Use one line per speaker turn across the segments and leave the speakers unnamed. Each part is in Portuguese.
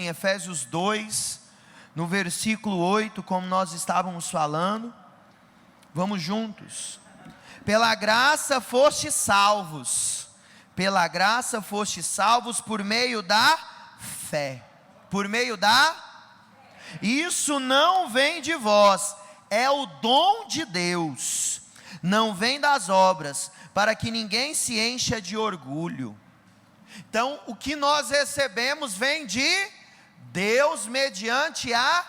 Em Efésios 2, no versículo 8, como nós estávamos falando, vamos juntos. Pela graça fostes salvos, pela graça fostes salvos por meio da fé, por meio da... Isso não vem de vós, é o dom de Deus, não vem das obras, para que ninguém se encha de orgulho. Então, o que nós recebemos vem de Deus mediante a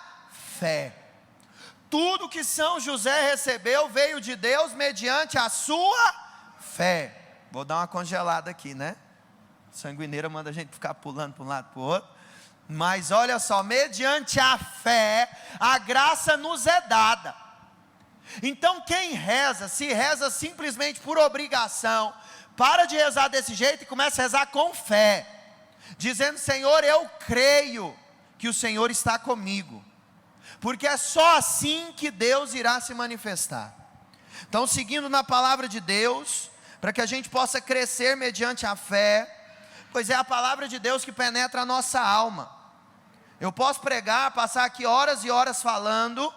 fé. Tudo que São José recebeu veio de Deus mediante a sua fé. Vou dar uma congelada aqui, né? Sanguineira manda a gente ficar pulando para um lado para o outro. Mas olha só, mediante a fé, a graça nos é dada. Então quem reza, se reza simplesmente por obrigação, para de rezar desse jeito e começa a rezar com fé, dizendo: Senhor, eu creio que o Senhor está comigo, porque é só assim que Deus irá se manifestar. Então, seguindo na palavra de Deus, para que a gente possa crescer mediante a fé, pois é a palavra de Deus que penetra a nossa alma. Eu posso pregar, passar aqui horas e horas falando,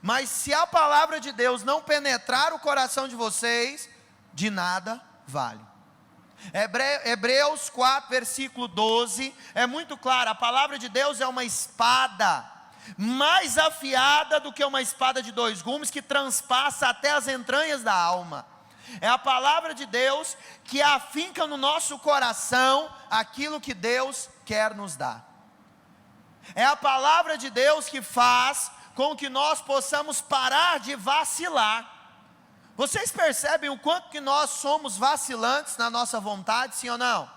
mas se a palavra de Deus não penetrar o coração de vocês, de nada vale. Hebreus 4, versículo 12, é muito claro: a palavra de Deus é uma espada, mais afiada do que uma espada de dois gumes, que transpassa até as entranhas da alma. É a palavra de Deus que afinca no nosso coração aquilo que Deus quer nos dar. É a palavra de Deus que faz com que nós possamos parar de vacilar. Vocês percebem o quanto que nós somos vacilantes na nossa vontade, sim ou não?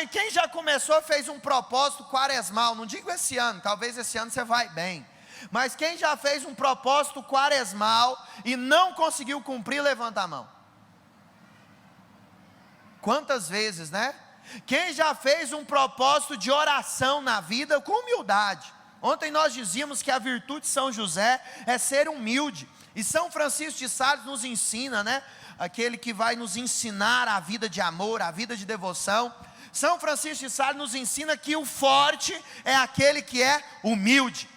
Quem já começou, fez um propósito quaresmal, não digo esse ano, talvez esse ano você vai bem, mas quem já fez um propósito quaresmal e não conseguiu cumprir, levanta a mão. Quantas vezes, né? Quem já fez um propósito de oração na vida com humildade? Ontem nós dizíamos que a virtude de São José é ser humilde, e São Francisco de Sales nos ensina, né? Aquele que vai nos ensinar a vida de amor, a vida de devoção. São Francisco de Sales nos ensina que o forte é aquele que é humilde,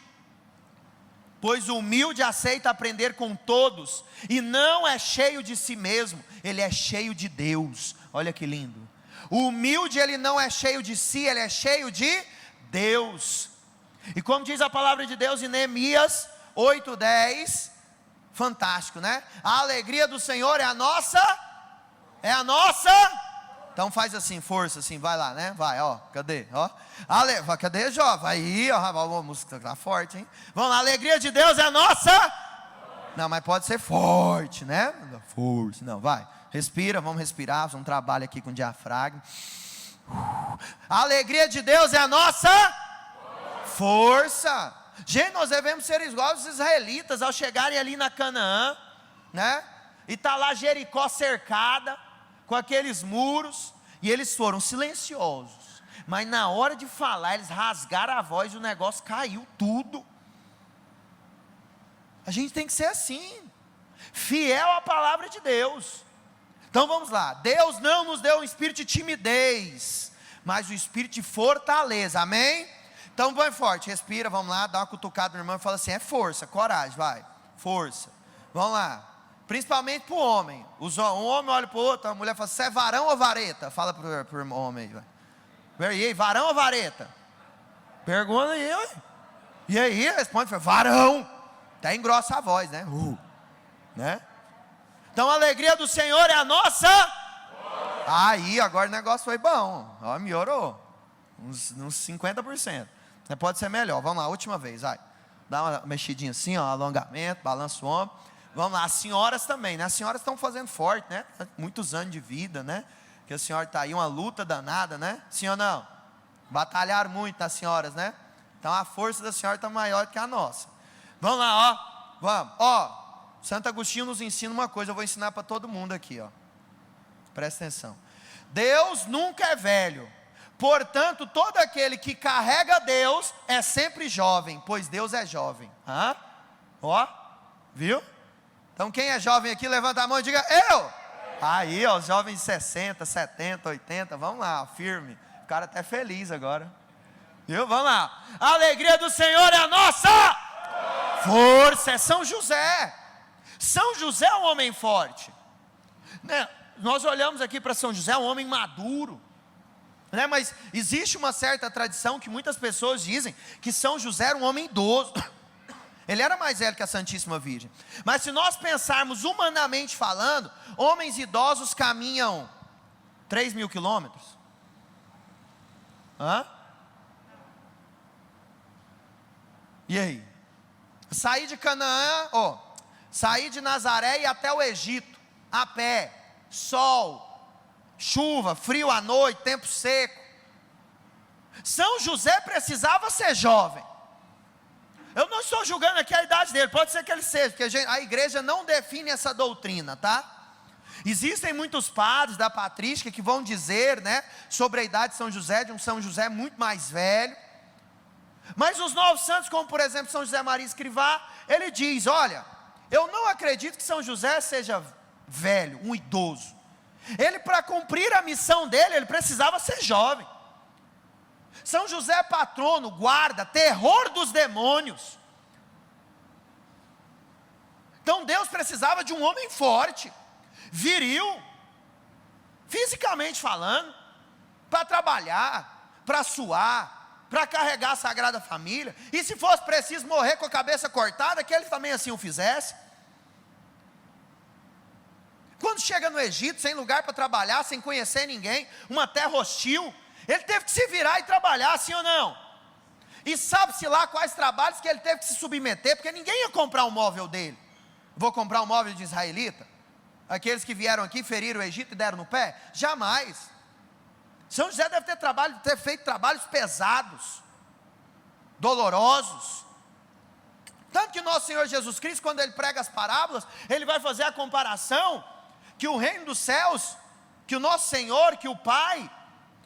pois o humilde aceita aprender com todos, e não é cheio de si mesmo, ele é cheio de Deus. Olha que lindo. O humilde, ele não é cheio de si, ele é cheio de Deus. E como diz a palavra de Deus em Neemias 8:10, fantástico, né? A alegria do Senhor é a nossa, então faz assim, força assim, vai lá, né? Vai, ó, cadê? Ó, cadê, jovem? Aí, ó, a música tá forte, hein? Vamos lá, a alegria de Deus é a nossa. Não, mas pode ser forte, né? Força, não, vai. Respira, vamos respirar, vamos trabalhar aqui com o diafragma. A alegria de Deus é a nossa força. Gente, nós devemos ser igual aos israelitas ao chegarem ali na Canaã, né? E tá lá Jericó cercada, com aqueles muros, e eles foram silenciosos, mas na hora de falar, eles rasgaram a voz e o negócio caiu tudo. A gente tem que ser assim, fiel à palavra de Deus. Então vamos lá, Deus não nos deu um espírito de timidez, mas o espírito de fortaleza, amém? Então põe forte, respira, vamos lá, dá uma cutucada no irmão e fala assim: é força, coragem, vai, força, vamos lá. Principalmente para o homem, um homem olha para o outro, a mulher fala: você é varão ou vareta? Fala para o homem aí, vai. E aí, varão ou vareta? Pergunta aí, ué. E aí, responde: varão. Até engrossa a voz, né? Né? Então a alegria do Senhor é a nossa. Aí, agora o negócio foi bom, ó, melhorou, uns 50%. Pode ser melhor, vamos lá, última vez, vai. Dá uma mexidinha assim, ó, alongamento, balança o ombro. Vamos lá, as senhoras também, né? As senhoras estão fazendo forte, né? Muitos anos de vida, né? Que a senhora está aí, uma luta danada, né? Sim ou não? Batalharam muito as senhoras, né? Então a força da senhora está maior que a nossa. Vamos lá, ó. Vamos, ó. Santo Agostinho nos ensina uma coisa, eu vou ensinar para todo mundo aqui, ó. Presta atenção. Deus nunca é velho. Portanto, todo aquele que carrega Deus é sempre jovem, pois Deus é jovem. Ó, viu? Então quem é jovem aqui, levanta a mão e diga: eu. Aí, ó, os jovens de 60, 70, 80, vamos lá, firme. O cara até feliz agora. Vamos lá. A alegria do Senhor é a nossa força. É São José. São José é um homem forte, né? Nós olhamos aqui para São José, um homem maduro, né? Mas existe uma certa tradição que muitas pessoas dizem que São José era um homem idoso. Ele era mais velho que a Santíssima Virgem. Mas se nós pensarmos humanamente falando, homens idosos caminham 3.000 quilômetros. E aí? Sair de Canaã, sair de Nazaré e ir até o Egito, a pé, sol, chuva, frio à noite, tempo seco. São José precisava ser jovem. Eu não estou julgando aqui a idade dele, pode ser que ele seja, porque a igreja não define essa doutrina, tá? Existem muitos padres da patrística que vão dizer, né, sobre a idade de um São José muito mais velho. Mas os novos santos, como por exemplo São José Maria Escrivá, ele diz: olha, eu não acredito que São José seja velho, um idoso. Ele, para cumprir a missão dele, ele precisava ser jovem. São José é patrono, guarda, terror dos demônios. Então Deus precisava de um homem forte, viril, fisicamente falando, para trabalhar, para suar, para carregar a Sagrada Família, e se fosse preciso morrer com a cabeça cortada, que ele também assim o fizesse. Quando chega no Egito, sem lugar para trabalhar, sem conhecer ninguém, uma terra hostil, ele teve que se virar e trabalhar, sim ou não? E sabe-se lá quais trabalhos que ele teve que se submeter, porque ninguém ia comprar um móvel dele. Vou comprar um móvel de israelita? Aqueles que vieram aqui, feriram o Egito e deram no pé? Jamais. São José deve ter feito trabalhos pesados, dolorosos. Tanto que nosso Senhor Jesus Cristo, quando ele prega as parábolas, ele vai fazer a comparação, que o reino dos céus, que o nosso Senhor, que o Pai,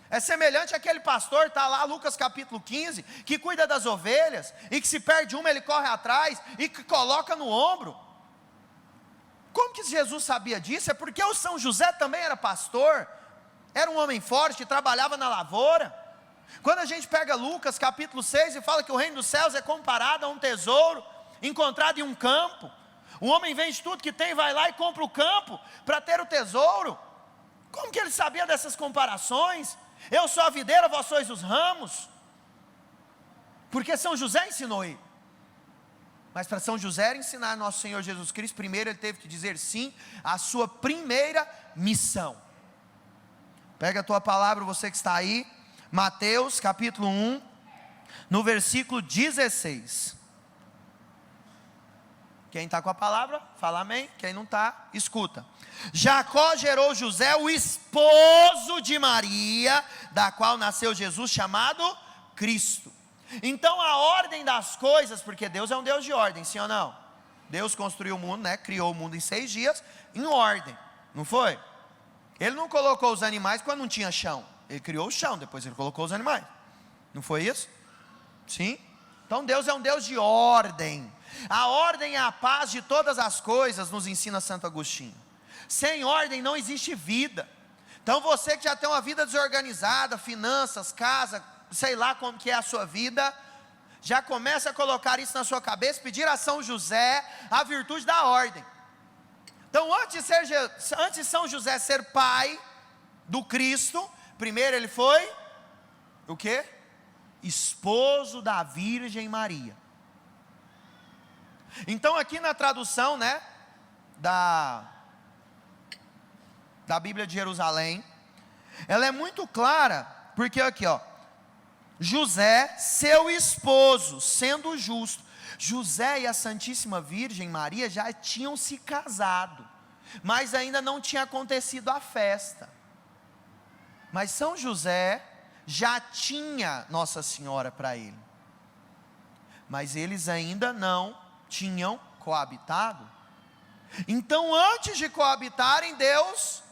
é semelhante àquele pastor, está lá Lucas capítulo 15, que cuida das ovelhas, e que se perde uma ele corre atrás, e que coloca no ombro. Como que Jesus sabia disso? É porque o São José também era pastor, era um homem forte, trabalhava na lavoura. Quando a gente pega Lucas capítulo 6 e fala que o reino dos céus é comparado a um tesouro encontrado em um campo, o homem vende tudo que tem, vai lá e compra o campo para ter o tesouro. Como que ele sabia dessas comparações? Eu sou a videira, vós sois os ramos. Porque São José ensinou ele. Mas para São José ensinar nosso Senhor Jesus Cristo, primeiro ele teve que dizer sim à sua primeira missão. Pega a tua palavra, você que está aí, Mateus capítulo 1, no versículo 16. Quem está com a palavra, fala amém. Quem não está, escuta. Jacó gerou José, o esposo de Maria, da qual nasceu Jesus, chamado Cristo. Então a ordem das coisas, porque Deus é um Deus de ordem, sim ou não? Deus construiu o mundo, né? Criou o mundo em 6 dias, em ordem, não foi? Ele não colocou os animais quando não tinha chão. Ele criou o chão, depois ele colocou os animais. Não foi isso? Sim? Então Deus é um Deus de ordem. A ordem é a paz de todas as coisas, nos ensina Santo Agostinho. Sem ordem não existe vida. Então você que já tem uma vida desorganizada, finanças, casa, sei lá como que é a sua vida, já começa a colocar isso na sua cabeça, pedir a São José a virtude da ordem. Então antes de São José ser pai do Cristo, primeiro ele foi o quê? Esposo da Virgem Maria. Então aqui na tradução, né, da Bíblia de Jerusalém, ela é muito clara, porque aqui ó, José, seu esposo, sendo justo. José e a Santíssima Virgem Maria já tinham se casado, mas ainda não tinha acontecido a festa. Mas São José já tinha Nossa Senhora para ele, mas eles ainda não tinham coabitado. Então antes de coabitarem, Deus,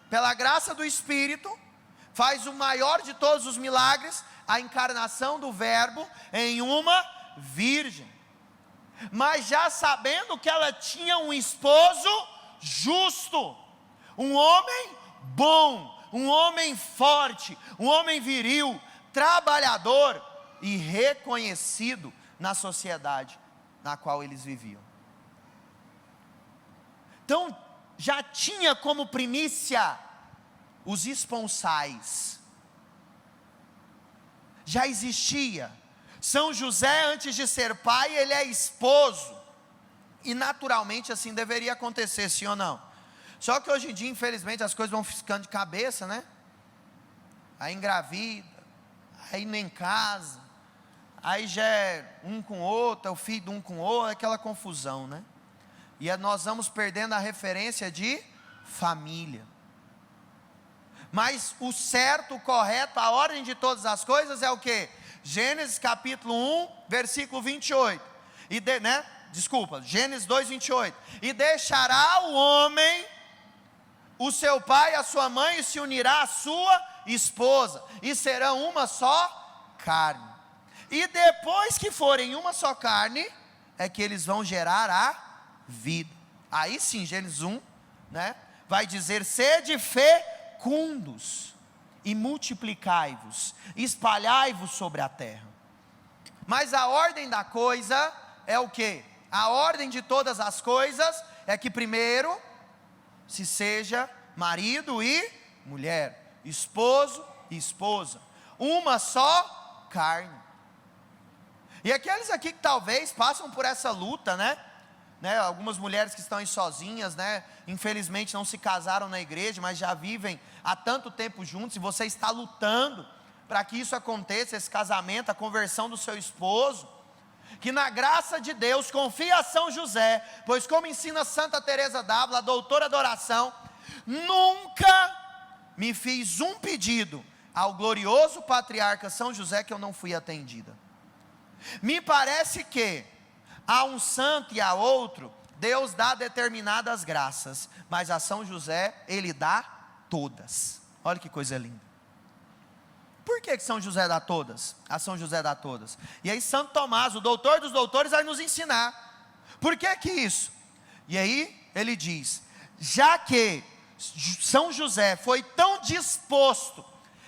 pela graça do Espírito, faz o maior de todos os milagres, a encarnação do Verbo em uma virgem, mas já sabendo que ela tinha um esposo justo, um homem bom, um homem forte, um homem viril, trabalhador. e reconhecido na sociedade na qual eles viviam. Então, já tinha como primícia os esponsais. Já existia. São José, antes de ser pai, ele é esposo. E naturalmente assim deveria acontecer, sim ou não? Só que hoje em dia, infelizmente, as coisas vão ficando de cabeça, né? Aí engravida, aí nem casa, aí já é um com o outro, é o filho de um com o outro, aquela confusão, né? E nós vamos perdendo a referência de família. Mas o certo, o correto, a ordem de todas as coisas é o quê? Gênesis capítulo 1, versículo 28. Gênesis 2, 28. E deixará o homem o seu pai e a sua mãe, e se unirá à sua esposa, e serão uma só carne. E depois que forem uma só carne, é que eles vão gerar a vida. Aí sim, Gênesis 1, vai dizer: sede fecundos, e multiplicai-vos, espalhai-vos sobre a terra. Mas a ordem da coisa é o quê? A ordem de todas as coisas é que primeiro se seja marido e mulher, esposo e esposa, uma só carne. E aqueles aqui que talvez passam por essa luta, algumas mulheres que estão aí sozinhas, infelizmente não se casaram na igreja, mas já vivem há tanto tempo juntos, e você está lutando para que isso aconteça, esse casamento, a conversão do seu esposo, que na graça de Deus, confia a São José, pois como ensina Santa Teresa d'Ávila, a doutora da oração, nunca me fiz um pedido ao glorioso patriarca São José que eu não fui atendida. Me parece que a um santo e a outro, Deus dá determinadas graças, mas a São José, Ele dá todas. Olha que coisa linda. Por que São José dá todas? A São José dá todas. E aí Santo Tomás, o doutor dos doutores, vai nos ensinar. Por que isso? E aí ele diz: já que São José foi tão disposto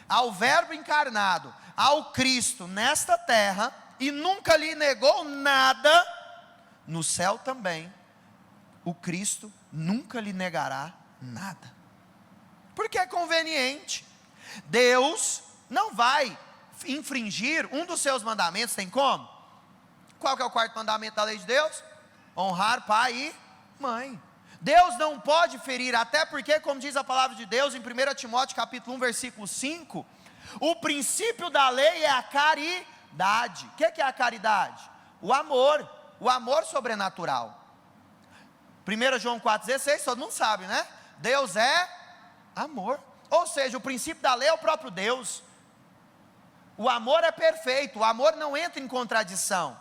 ao verbo encarnado, ao Cristo nesta terra, e nunca lhe negou nada, no céu também, o Cristo nunca lhe negará nada. Porque é conveniente. Deus não vai infringir um dos seus mandamentos, tem como? Qual que é o quarto mandamento da lei de Deus? Honrar pai e mãe. Deus não pode ferir, até porque, como diz a palavra de Deus em 1 Timóteo capítulo 1, versículo 5, o princípio da lei é a caridade. O que é a caridade? O amor sobrenatural. 1 João 4,16, todo mundo sabe, Deus é amor. Ou seja, o princípio da lei é o próprio Deus. O amor é perfeito, o amor não entra em contradição.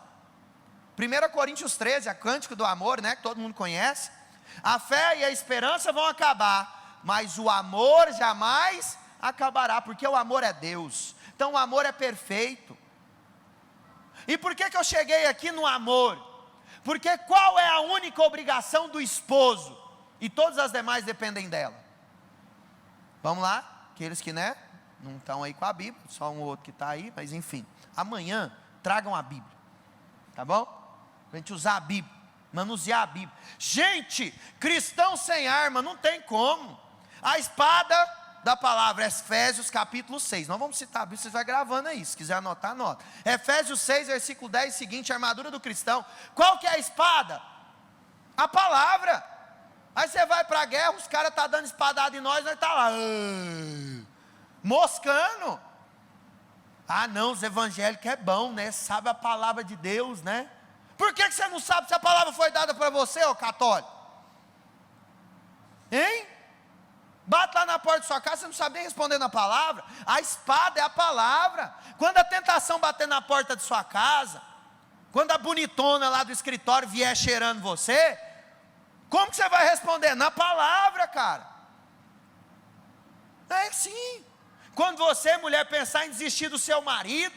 1 Coríntios 13, a cântico do amor, que todo mundo conhece. A fé e a esperança vão acabar, mas o amor jamais acabará, porque o amor é Deus. Então o amor é perfeito. E por que eu cheguei aqui no amor? Porque qual é a única obrigação do esposo? E todas as demais dependem dela. Vamos lá, aqueles que não estão aí com a Bíblia, só um ou outro que está aí, mas enfim, amanhã tragam a Bíblia, tá bom? Para a gente usar a Bíblia, manusear a Bíblia. Gente, cristão sem arma não tem como. A espada da palavra, Efésios capítulo 6, nós vamos citar a Bíblia, vocês vão gravando aí, se quiser anotar, anota. Efésios 6, versículo 10 seguinte, a armadura do cristão. Qual que é a espada? A palavra. Aí você vai para a guerra, os caras estão dando espadada em nós está lá, moscando. Ah não, os evangélicos é bom, sabe a palavra de Deus, Por que você não sabe se a palavra foi dada para você, ô católico? Hein? Bate lá na porta da sua casa, você não sabe nem responder na palavra. A espada é a palavra. Quando a tentação bater na porta de sua casa, quando a bonitona lá do escritório vier cheirando você, como que você vai responder? Na palavra, cara. É assim. Quando você, mulher, pensar em desistir do seu marido,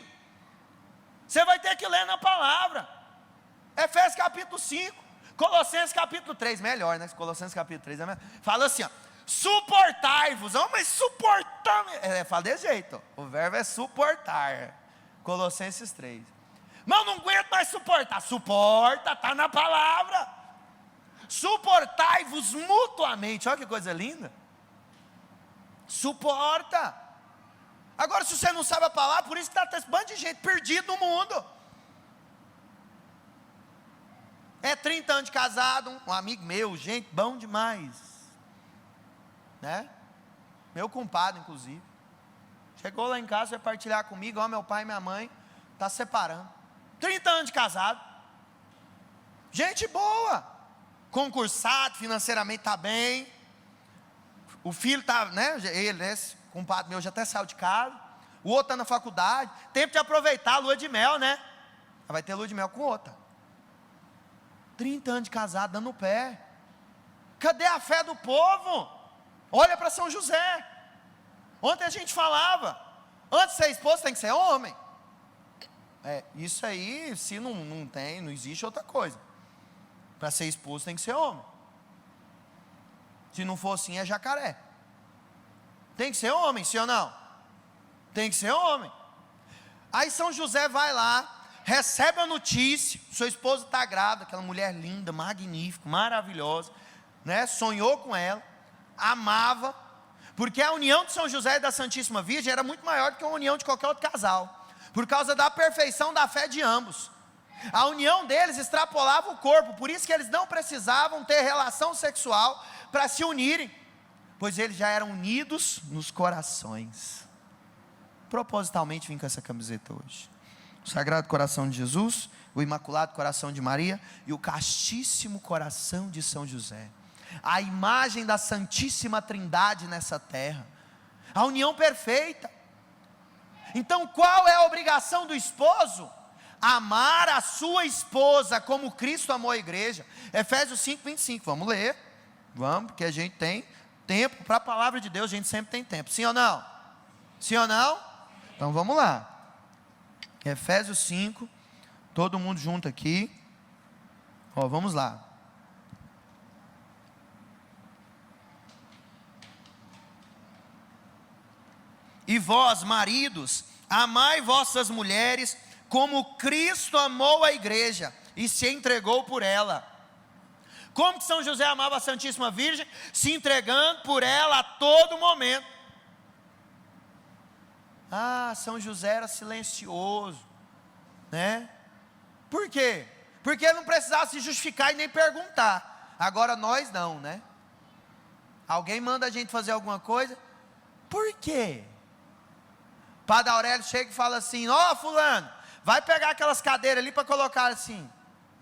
você vai ter que ler na palavra. Efésios capítulo 5, Colossenses capítulo 3, melhor, Colossenses capítulo 3 é melhor. Fala assim, suportai-vos. Mas suportar, fala desse jeito, o verbo é suportar. Colossenses 3. Mas eu não aguento mais suportar. Suporta, está na palavra. Suportai-vos mutuamente. Olha que coisa linda. Suporta. Agora, se você não sabe a palavra, por isso que está esse bando de gente perdido no mundo. É 30 anos de casado, um amigo meu, gente, bom demais, né? Meu compadre, inclusive, chegou lá em casa, vai partilhar comigo, ó, meu pai e minha mãe, está separando, 30 anos de casado, gente boa, concursado, financeiramente está bem, o filho está, né, ele, esse compadre meu já até saiu de casa, o outro está na faculdade, tempo de aproveitar a lua de mel, né? Vai ter lua de mel com outra. 30 anos de casado, dando o pé. Cadê a fé do povo? Olha para São José. Ontem a gente falava, antes de ser esposo tem que ser homem. Isso aí, se não tem, não existe outra coisa. Para ser esposo tem que ser homem. Se não for assim, é jacaré. Tem que ser homem, sim ou não? Tem que ser homem. Aí São José vai lá, recebe a notícia, sua esposa está grávida, aquela mulher linda, magnífica, maravilhosa, né? Sonhou com ela, amava, porque a união de São José e da Santíssima Virgem era muito maior do que a união de qualquer outro casal, por causa da perfeição da fé de ambos. A união deles extrapolava o corpo, por isso que eles não precisavam ter relação sexual para se unirem, pois eles já eram unidos nos corações. Propositalmente vim com essa camiseta hoje. O Sagrado Coração de Jesus, o Imaculado Coração de Maria e o Castíssimo Coração de São José. A imagem da Santíssima Trindade nessa terra. A união perfeita. Então qual é a obrigação do esposo? Amar a sua esposa como Cristo amou a igreja. Efésios 5:25, vamos ler. Vamos, porque a gente tem tempo para a palavra de Deus, a gente sempre tem tempo. Sim ou não? Sim ou não? Então vamos lá. Efésios 5, todo mundo junto aqui. Vamos lá. E vós, maridos, amai vossas mulheres, como Cristo amou a igreja e se entregou por ela. Como que São José amava a Santíssima Virgem? Se entregando por ela a todo momento. São José era silencioso, né? Por quê? Porque ele não precisava se justificar e nem perguntar. Agora nós não, né? Alguém manda a gente fazer alguma coisa, por quê? Padre Aurélio chega e fala assim: fulano, vai pegar aquelas cadeiras ali para colocar assim.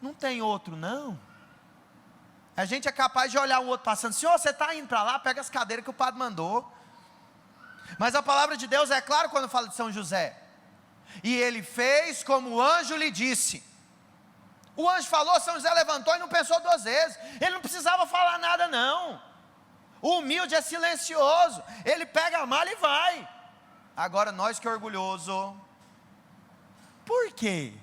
Não tem outro não? A gente é capaz de olhar o outro passando, senhor, você está indo para lá, pega as cadeiras que o padre mandou. Mas a palavra de Deus é clara quando fala de São José. E ele fez como o anjo lhe disse. O anjo falou, São José levantou e não pensou duas vezes. Ele não precisava falar nada não. O humilde é silencioso. Ele pega a mala e vai. Agora nós que é orgulhoso. Por quê?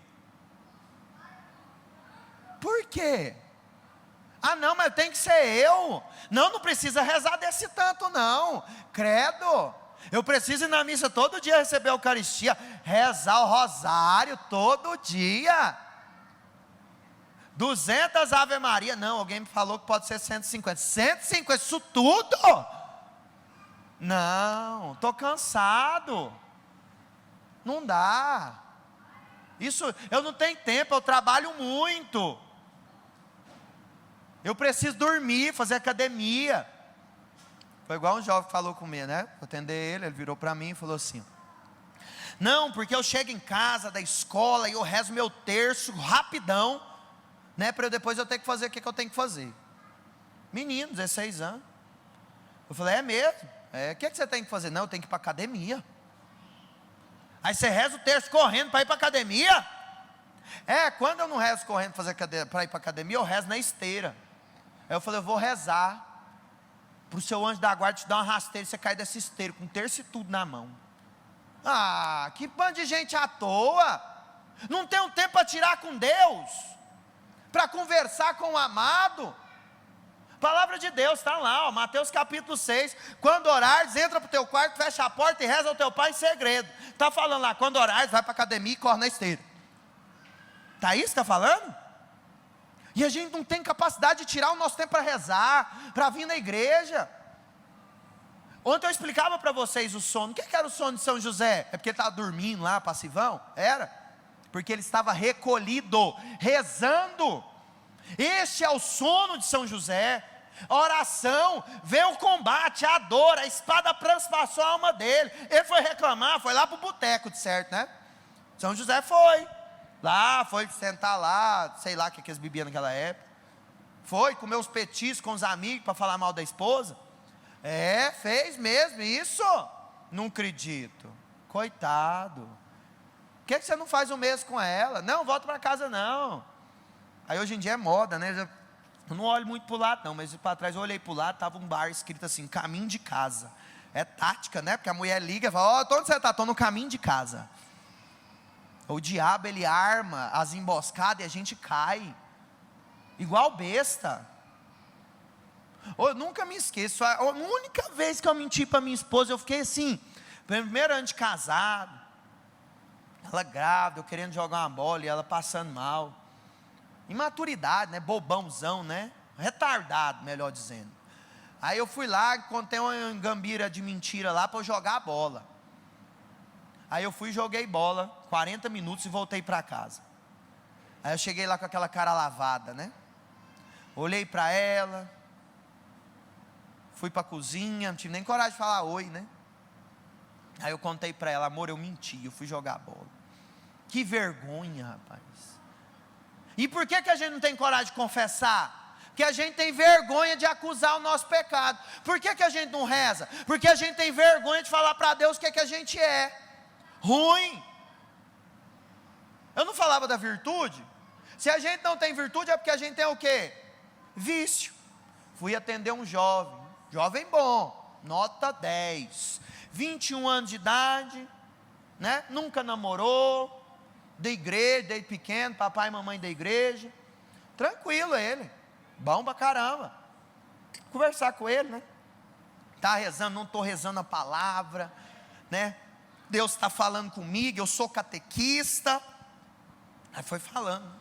Por quê? Não, mas tem que ser eu. Não precisa rezar desse tanto não. Credo. Eu preciso ir na missa todo dia receber a Eucaristia, rezar o rosário todo dia. 200 Ave Maria, não, alguém me falou que pode ser 150. 150, isso tudo? Não, estou cansado. Não dá. Isso, eu não tenho tempo, eu trabalho muito. Eu preciso dormir, fazer academia. Foi igual um jovem que falou comigo, né? Vou atender ele virou para mim e falou assim: não, porque eu chego em casa da escola e eu rezo meu terço rapidão, né? Para depois eu ter que fazer o que eu tenho que fazer. Menino, 16 anos. Eu falei, é mesmo? O que você tem que fazer? Não, eu tenho que ir para academia. Aí você reza o terço correndo para ir para academia? Quando eu não rezo correndo para ir para academia, eu rezo na esteira. Aí eu falei, eu vou rezar para o seu anjo da guarda te dar uma rasteira e você cair dessa esteira com terço e tudo na mão. Que bando de gente à toa. Não tem um tempo para tirar com Deus, para conversar com o amado. Palavra de Deus está lá, ó, Mateus capítulo 6. Quando orares, entra para o teu quarto, fecha a porta e reza ao teu pai em segredo. Está falando lá, quando orares, vai para a academia e corre na esteira. Está isso que está falando? E a gente não tem capacidade de tirar o nosso tempo para rezar, para vir na igreja. Ontem eu explicava para vocês o sono. O que era o sono de São José? É porque ele estava dormindo lá, passivão? Era. Porque ele estava recolhido, rezando. Este é o sono de São José. A oração, vê o combate, a dor, a espada transpassou a alma dele. Ele foi reclamar, foi lá para o boteco, de certo, né? São José foi lá, foi sentar lá, sei lá o que eles bebiam naquela época. Foi comer os petiscos com os amigos para falar mal da esposa. Fez mesmo isso. Não acredito. Coitado. Por que você não faz o mesmo com ela? Não, volta para casa não. Aí hoje em dia é moda, né? Eu não olho muito para o lado não, mas para trás eu olhei para o lado, estava um bar escrito assim, caminho de casa. É tática, né? Porque a mulher liga e fala, onde você está? Estou no caminho de casa. O diabo, ele arma as emboscadas e a gente cai. Igual besta. Eu nunca me esqueço, a única vez que eu menti para minha esposa, eu fiquei assim, primeiro ano de casado, ela grávida, eu querendo jogar uma bola e ela passando mal. Imaturidade, né? Bobãozão, né? Retardado, melhor dizendo. Aí eu fui lá, contei uma gambira de mentira lá para eu jogar a bola. Aí eu fui e joguei bola, 40 minutos e voltei para casa. Aí eu cheguei lá com aquela cara lavada, né? Olhei para ela, fui para a cozinha, não tive nem coragem de falar oi, né? Aí eu contei para ela, amor, eu menti, eu fui jogar a bola. Que vergonha, rapaz. E por que a gente não tem coragem de confessar? Porque a gente tem vergonha de acusar o nosso pecado. Por que a gente não reza? Porque a gente tem vergonha de falar para Deus o que a gente é. Ruim. Eu não falava da virtude? Se a gente não tem virtude é porque a gente tem o quê? Vício. Fui atender um jovem bom, nota 10, 21 anos de idade, né? Nunca namorou, da igreja, desde pequeno, papai e mamãe da igreja, tranquilo ele, bom pra caramba, conversar com ele, né? Está rezando, não estou rezando a palavra, né? Deus está falando comigo, eu sou catequista. Aí foi falando,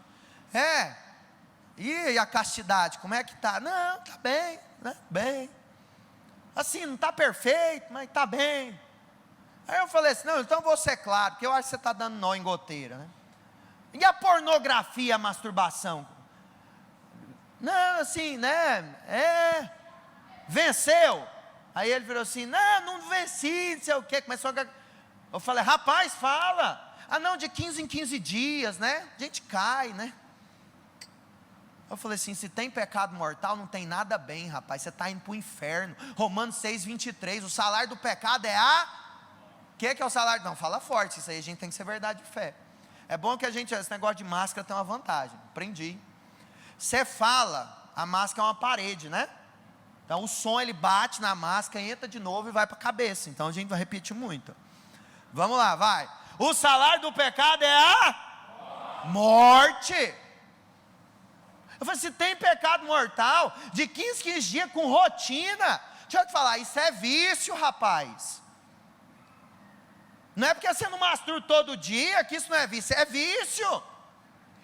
e a castidade, como é que está? Não, está bem, né? Bem, assim, não está perfeito, mas está bem. Aí eu falei assim, não, então vou ser claro, porque eu acho que você está dando nó em goteira, né? E a pornografia, a masturbação? Não, assim, né? Venceu? Aí ele virou assim, não venci, não sei o quê, começou a... Eu falei, rapaz, fala. Não, de 15 em 15 dias, né? A gente cai, né? Eu falei assim, se tem pecado mortal, não tem nada bem, rapaz, você está indo para o inferno. Romanos 6, 23, o salário do pecado é o que é o salário? Não, fala forte, isso aí a gente tem que ser verdade de fé. É bom que esse negócio de máscara tem uma vantagem, aprendi. Você fala, a máscara é uma parede, né? Então o som ele bate na máscara, entra de novo e vai para a cabeça, então a gente vai repetir muito. Vamos lá, vai. O salário do pecado é a morte. Eu falei, se tem pecado mortal, de 15 em 15 dias com rotina, deixa eu te falar, isso é vício, rapaz. Não é porque você não masturba todo dia que isso não é vício, é vício.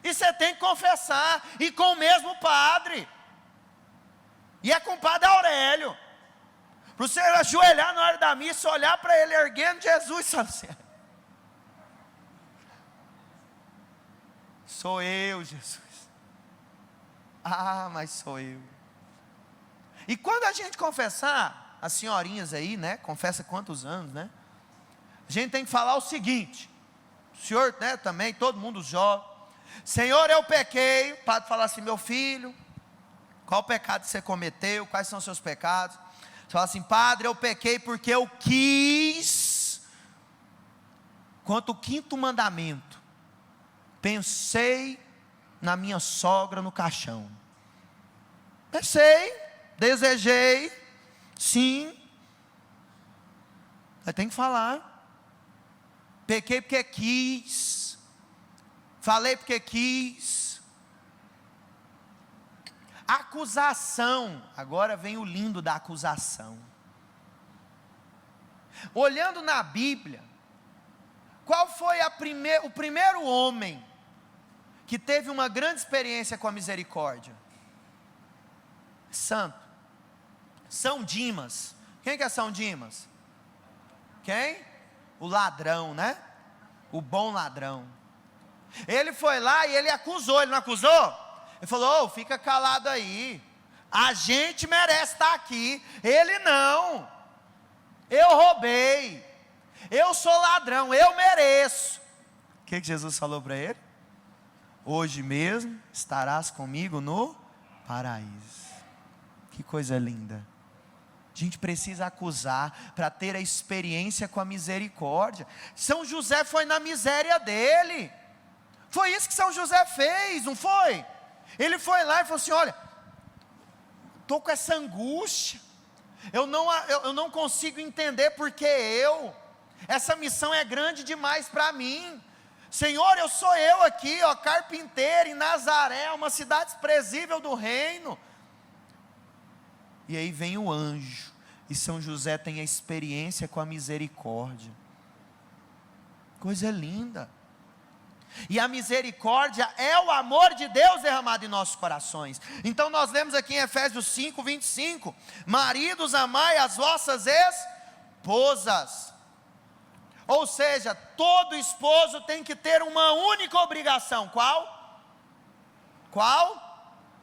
E você tem que confessar, e com o mesmo padre. E é com o padre Aurélio. Para você ajoelhar na hora da missa, olhar para ele erguendo Jesus, sabe assim? Sou eu, Jesus. Mas sou eu. E quando a gente confessar, as senhorinhas aí, né? Confessa quantos anos, né? A gente tem que falar o seguinte, o senhor, né, também, todo mundo jovem, Senhor, eu pequei. O padre fala assim, meu filho, qual pecado você cometeu, quais são os seus pecados? Você fala assim, padre, eu pequei porque eu quis, quanto o 5º mandamento, pensei na minha sogra no caixão, pensei, desejei, sim, aí tem que falar. Pequei porque quis, falei porque quis. Acusação, agora vem o lindo da acusação. Olhando na Bíblia, qual foi o primeiro homem que teve uma grande experiência com a misericórdia? Santo, São Dimas. Quem que é São Dimas? Quem? O ladrão, né? O bom ladrão. Ele foi lá e ele acusou, ele não acusou? Ele falou: fica calado aí, a gente merece estar aqui, ele não, eu roubei, eu sou ladrão, eu mereço. O que Jesus falou para ele? Hoje mesmo estarás comigo no paraíso. Que coisa linda. A gente precisa acusar para ter a experiência com a misericórdia. São José foi na miséria dele, foi isso que São José fez, não foi? Ele foi lá e falou assim: olha, estou com essa angústia, eu não consigo entender porque essa missão é grande demais para mim. Senhor, eu sou eu aqui, carpinteiro em Nazaré, uma cidade desprezível do reino. E aí vem o anjo, e São José tem a experiência com a misericórdia. Coisa linda. E a misericórdia é o amor de Deus derramado em nossos corações. Então nós lemos aqui em Efésios 5, 25: maridos, amai as vossas esposas. Ou seja, todo esposo tem que ter uma única obrigação. Qual?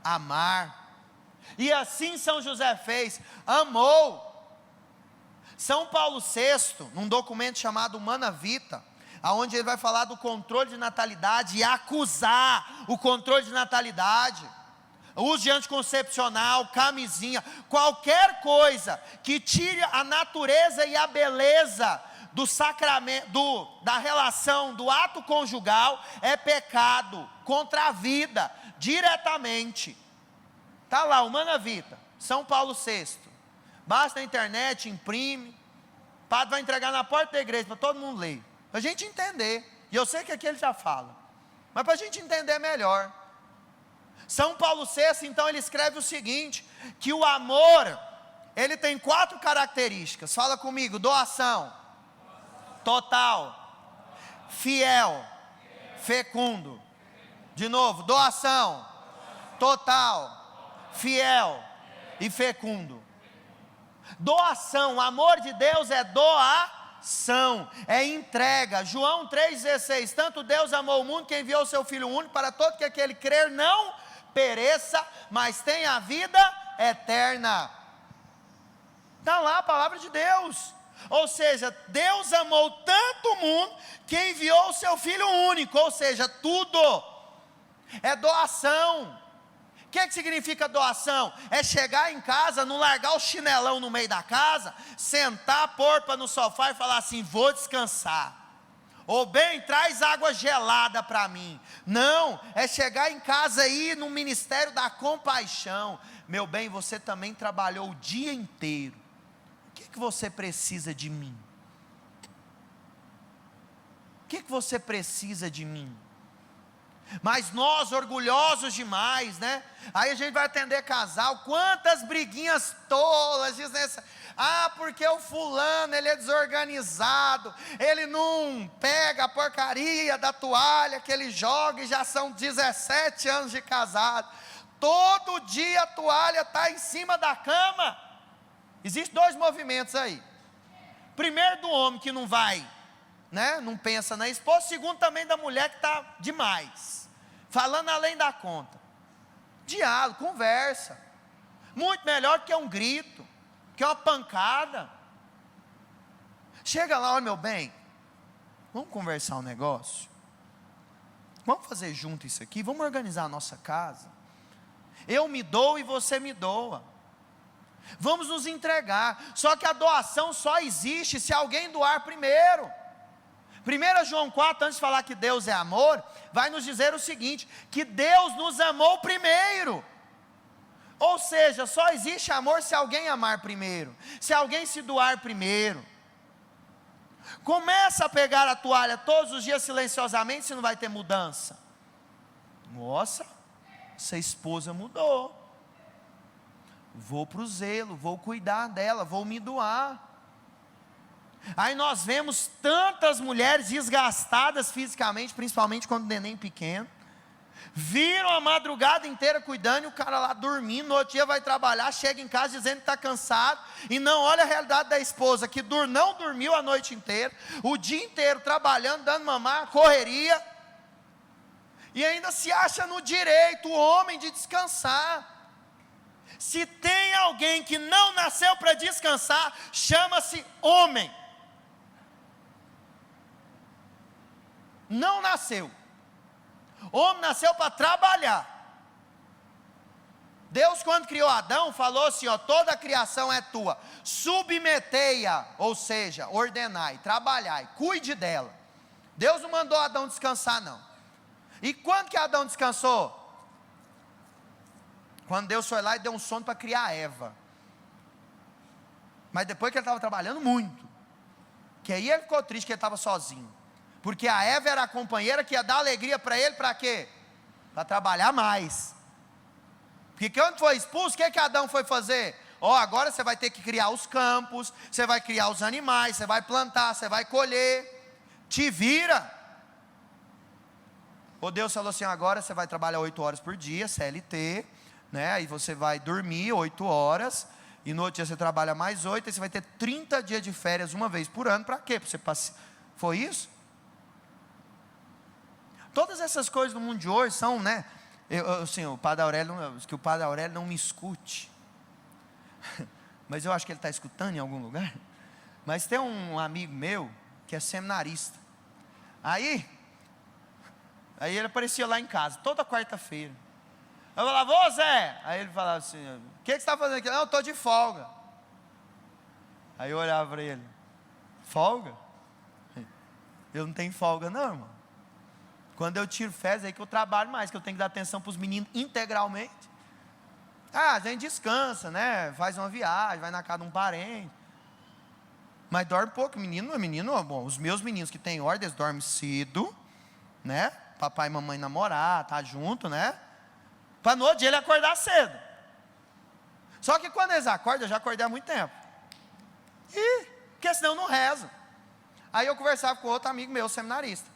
Amar. E assim São José fez, amou. São Paulo VI, num documento chamado Humana Vita, aonde ele vai falar do controle de natalidade e acusar o controle de natalidade, uso de anticoncepcional, camisinha, qualquer coisa que tire a natureza e a beleza do sacramento, da relação, do ato conjugal, é pecado contra a vida, diretamente. Está lá, Humana Vita, São Paulo VI. Basta na internet, imprime, o padre vai entregar na porta da igreja para todo mundo ler, para a gente entender. E eu sei que aqui ele já fala, mas para a gente entender melhor. São Paulo VI, então, ele escreve o seguinte: que o amor, ele tem 4 características. Fala comigo: doação, total, fiel, fecundo. De novo: doação, total, fiel e fecundo. Doação, o amor de Deus é doação, é entrega. João 3,16: tanto Deus amou o mundo que enviou o seu Filho único, para todo que aquele crer não pereça, mas tenha a vida eterna. Está lá a palavra de Deus. Ou seja, Deus amou tanto o mundo que enviou o seu Filho único. Ou seja, tudo é doação. O que significa doação? É chegar em casa, não largar o chinelão no meio da casa, sentar a porpa no sofá e falar assim: vou descansar. Ou bem, traz água gelada para mim. Não, é chegar em casa aí no ministério da compaixão. Meu bem, você também trabalhou o dia inteiro. O que você precisa de mim? O que você precisa de mim? Mas nós, orgulhosos demais, né? Aí a gente vai atender casal, quantas briguinhas tolas, diz nessa: porque o fulano, ele é desorganizado, ele não pega a porcaria da toalha que ele joga, e já são 17 anos de casado, todo dia a toalha está em cima da cama. Existem 2 movimentos aí: primeiro, do homem que não vai, né? Não pensa na esposa. Segundo, também da mulher que está demais, falando além da conta. Diálogo, conversa, muito melhor que um grito, que uma pancada. Chega lá: olha, meu bem, vamos conversar um negócio, vamos fazer junto isso aqui, vamos organizar a nossa casa, eu me dou e você me doa, vamos nos entregar. Só que a doação só existe se alguém doar primeiro. 1 João 4, antes de falar que Deus é amor, vai nos dizer o seguinte: que Deus nos amou primeiro. Ou seja, só existe amor se alguém amar primeiro, se alguém se doar primeiro. Começa a pegar a toalha todos os dias silenciosamente, se não vai ter mudança. Nossa, essa esposa mudou. Vou para o zelo, vou cuidar dela, vou me doar. Aí nós vemos tantas mulheres desgastadas fisicamente, principalmente quando o neném pequeno, viram a madrugada inteira cuidando, e o cara lá dormindo, no outro dia vai trabalhar, chega em casa dizendo que está cansado, e não olha a realidade da esposa, que não dormiu a noite inteira, o dia inteiro trabalhando, dando mamar, correria, e ainda se acha no direito, o homem, de descansar. Se tem alguém que não nasceu para descansar, chama-se homem. Não nasceu. Homem nasceu para trabalhar. Deus, quando criou Adão, falou assim, ó: toda a criação é tua, submetei-a, ou seja, ordenai, trabalhai, cuide dela. Deus não mandou Adão descansar, não. E quando que Adão descansou? Quando Deus foi lá e deu um sono para criar Eva. Mas depois que ele estava trabalhando muito, que aí ele ficou triste que ele estava sozinho, porque a Eva era a companheira que ia dar alegria para ele, para quê? Para trabalhar mais. Porque quando foi expulso, o que Adão foi fazer? Agora você vai ter que criar os campos, você vai criar os animais, você vai plantar, você vai colher, te vira. Deus falou assim: agora você vai trabalhar 8 horas por dia, CLT, né? Aí você vai dormir 8 horas, e no outro dia você trabalha mais 8, aí você vai ter 30 dias de férias uma vez por ano. Para quê? Para você passar. Foi isso? Todas essas coisas do mundo de hoje são, né? Assim, o Padre Aurélio não me escute, mas eu acho que ele está escutando em algum lugar. Mas tem um amigo meu que é seminarista. Aí ele aparecia lá em casa toda quarta-feira. Eu falava: ô Zé. Aí ele falava assim: o que você está fazendo aqui? Não, eu estou de folga. Aí eu olhava para ele: folga? Eu não tenho folga não, irmão. Quando eu tiro férias, é aí que eu trabalho mais, que eu tenho que dar atenção para os meninos integralmente. A gente descansa, né? Faz uma viagem, vai na casa de um parente. Mas dorme pouco. Menino, bom, os meus meninos que têm ordem, eles dormem cedo, né? Papai e mamãe namorar, tá junto, né? Para no outro dia ele acordar cedo. Só que quando eles acordam, eu já acordei há muito tempo. Porque senão eu não rezo. Aí eu conversava com outro amigo meu, seminarista.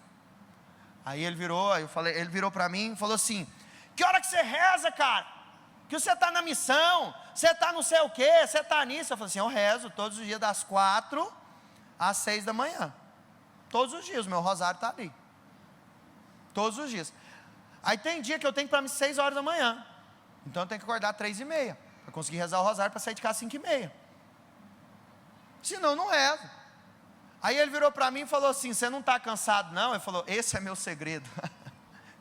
Aí ele virou para mim e falou assim: que hora que você reza, cara? Que você está na missão, você está não sei o que, você está nisso. Eu falei assim: eu rezo todos os dias das 4 às 6 da manhã. Todos os dias, o meu rosário está ali. Todos os dias. Aí tem dia que eu tenho que ir para mim 6 horas da manhã. Então eu tenho que acordar 3h30, para conseguir rezar o rosário, para sair de casa 5h30. Senão eu não rezo. Aí ele virou para mim e falou assim: você não está cansado não? Ele falou: esse é meu segredo.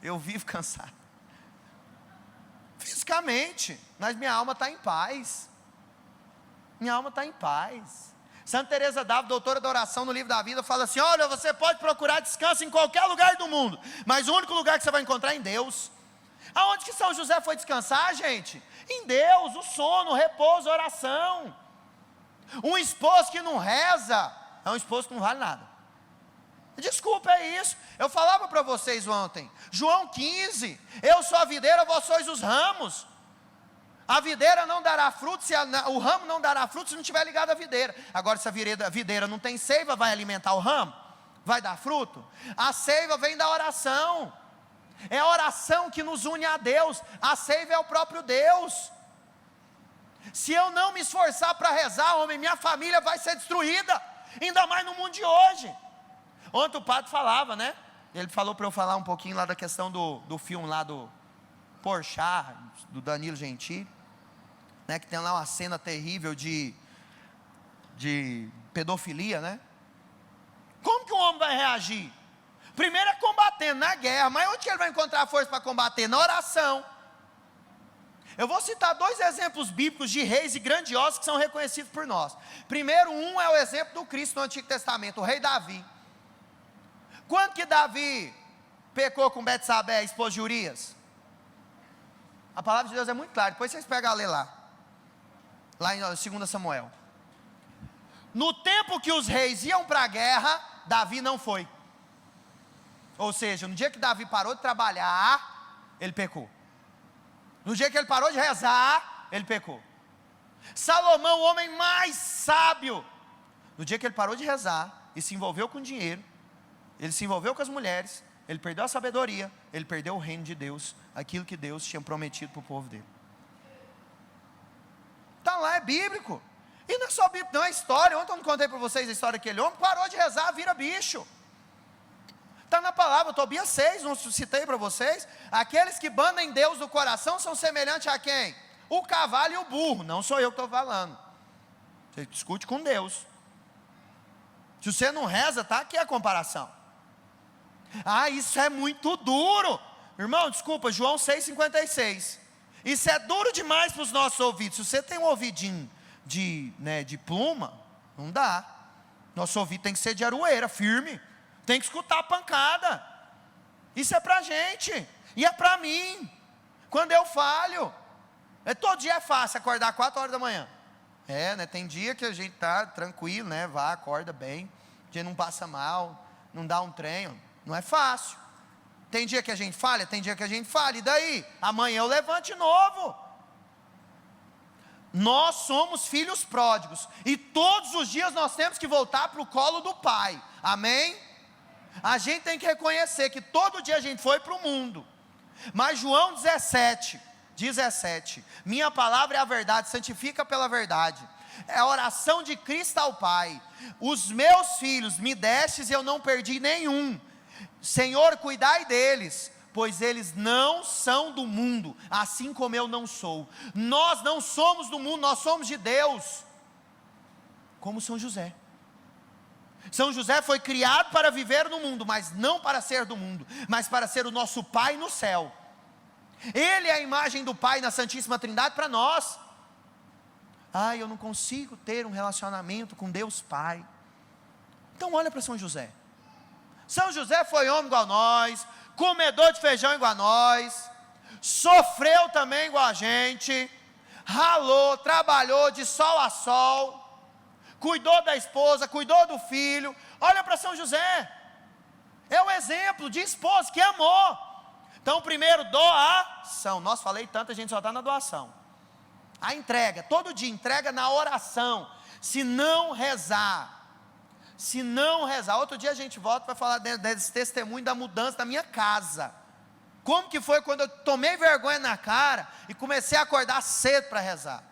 Eu vivo cansado. Fisicamente, mas minha alma está em paz. Minha alma está em paz. Santa Teresa d'Ávila, doutora da oração no livro da vida, fala assim: olha, você pode procurar descanso em qualquer lugar do mundo, mas o único lugar que você vai encontrar é em Deus. Aonde que São José foi descansar, gente? Em Deus. O sono, o repouso, a oração. Um esposo que não reza é um esposo que não vale nada. Desculpa, é isso. Eu falava para vocês ontem, João 15: eu sou a videira, vós sois os ramos. A videira não dará fruto, o ramo não dará fruto se não estiver ligado à videira. Agora, se a videira não tem seiva, vai alimentar o ramo? Vai dar fruto? A seiva vem da oração. É a oração que nos une a Deus. A seiva é o próprio Deus. Se eu não me esforçar para rezar, homem, minha família vai ser destruída. Ainda mais no mundo de hoje. Ontem o padre falava, né? Ele falou para eu falar um pouquinho lá da questão do filme lá do Porchat, do Danilo Gentili, né? Que tem lá uma cena terrível de pedofilia, né? Como que um homem vai reagir? Primeiro é combatendo na guerra, mas onde que ele vai encontrar força para combater? Na oração. Eu vou citar 2 exemplos bíblicos de reis e grandiosos que são reconhecidos por nós. Primeiro, um é o exemplo do Cristo no Antigo Testamento, o rei Davi. Quando que Davi pecou com Betsabé, esposa de Urias? A palavra de Deus é muito clara, depois vocês pegam a ler lá em 2 Samuel. No tempo que os reis iam para a guerra, Davi não foi. Ou seja, no dia que Davi parou de trabalhar, ele pecou. No dia que ele parou de rezar, ele pecou. Salomão, o homem mais sábio, no dia que ele parou de rezar e se envolveu com dinheiro, ele se envolveu com as mulheres, ele perdeu a sabedoria, ele perdeu o reino de Deus, aquilo que Deus tinha prometido para o povo dele. Está lá, é bíblico. E não é só bíblico, não é história. Ontem eu não contei para vocês a história daquele homem, parou de rezar, vira bicho. Está na palavra, Tobias 6, não citei para vocês. Aqueles que bandam em Deus do coração são semelhantes a quem? O cavalo e o burro. Não sou eu que estou falando. Você discute com Deus. Se você não reza, está aqui a comparação. Ah, isso é muito duro. Irmão, desculpa, João 6,56. Isso é duro demais para os nossos ouvidos. Se você tem um ouvidinho de pluma, não dá. Nosso ouvido tem que ser de aroeira, firme. Tem que escutar a pancada. Isso é para a gente. E é para mim. Quando eu falho. Todo dia é fácil acordar 4 horas da manhã. Tem dia que a gente está tranquilo, vá, acorda bem. A gente não passa mal, não dá um trem. Não é fácil. Tem dia que a gente falha, tem dia que a gente falha. E daí? Amanhã eu levanto de novo. Nós somos filhos pródigos. E todos os dias nós temos que voltar para o colo do Pai. Amém? A gente tem que reconhecer que todo dia a gente foi para o mundo. Mas João 17, minha palavra é a verdade, santifica pela verdade. É a oração de Cristo ao Pai. Os meus filhos me destes e eu não perdi nenhum. Senhor, cuidai deles, pois eles não são do mundo, assim como eu não sou. Nós não somos do mundo, nós somos de Deus. Como São José. São José foi criado para viver no mundo, mas não para ser do mundo, mas para ser o nosso Pai no céu. Ele é a imagem do Pai na Santíssima Trindade para nós. Eu não consigo ter um relacionamento com Deus Pai. Então olha para São José. São José foi homem igual a nós, comedor de feijão igual a nós, sofreu também igual a gente, ralou, trabalhou de sol a sol, cuidou da esposa, cuidou do filho. Olha para São José, é o exemplo de esposa que amou. Então primeiro, doação. Nossa, falei tanto, a gente só está na doação. A entrega, todo dia, entrega na oração. Se não rezar, outro dia a gente volta para falar desse testemunho da mudança da minha casa. Como que foi quando eu tomei vergonha na cara e comecei a acordar cedo para rezar?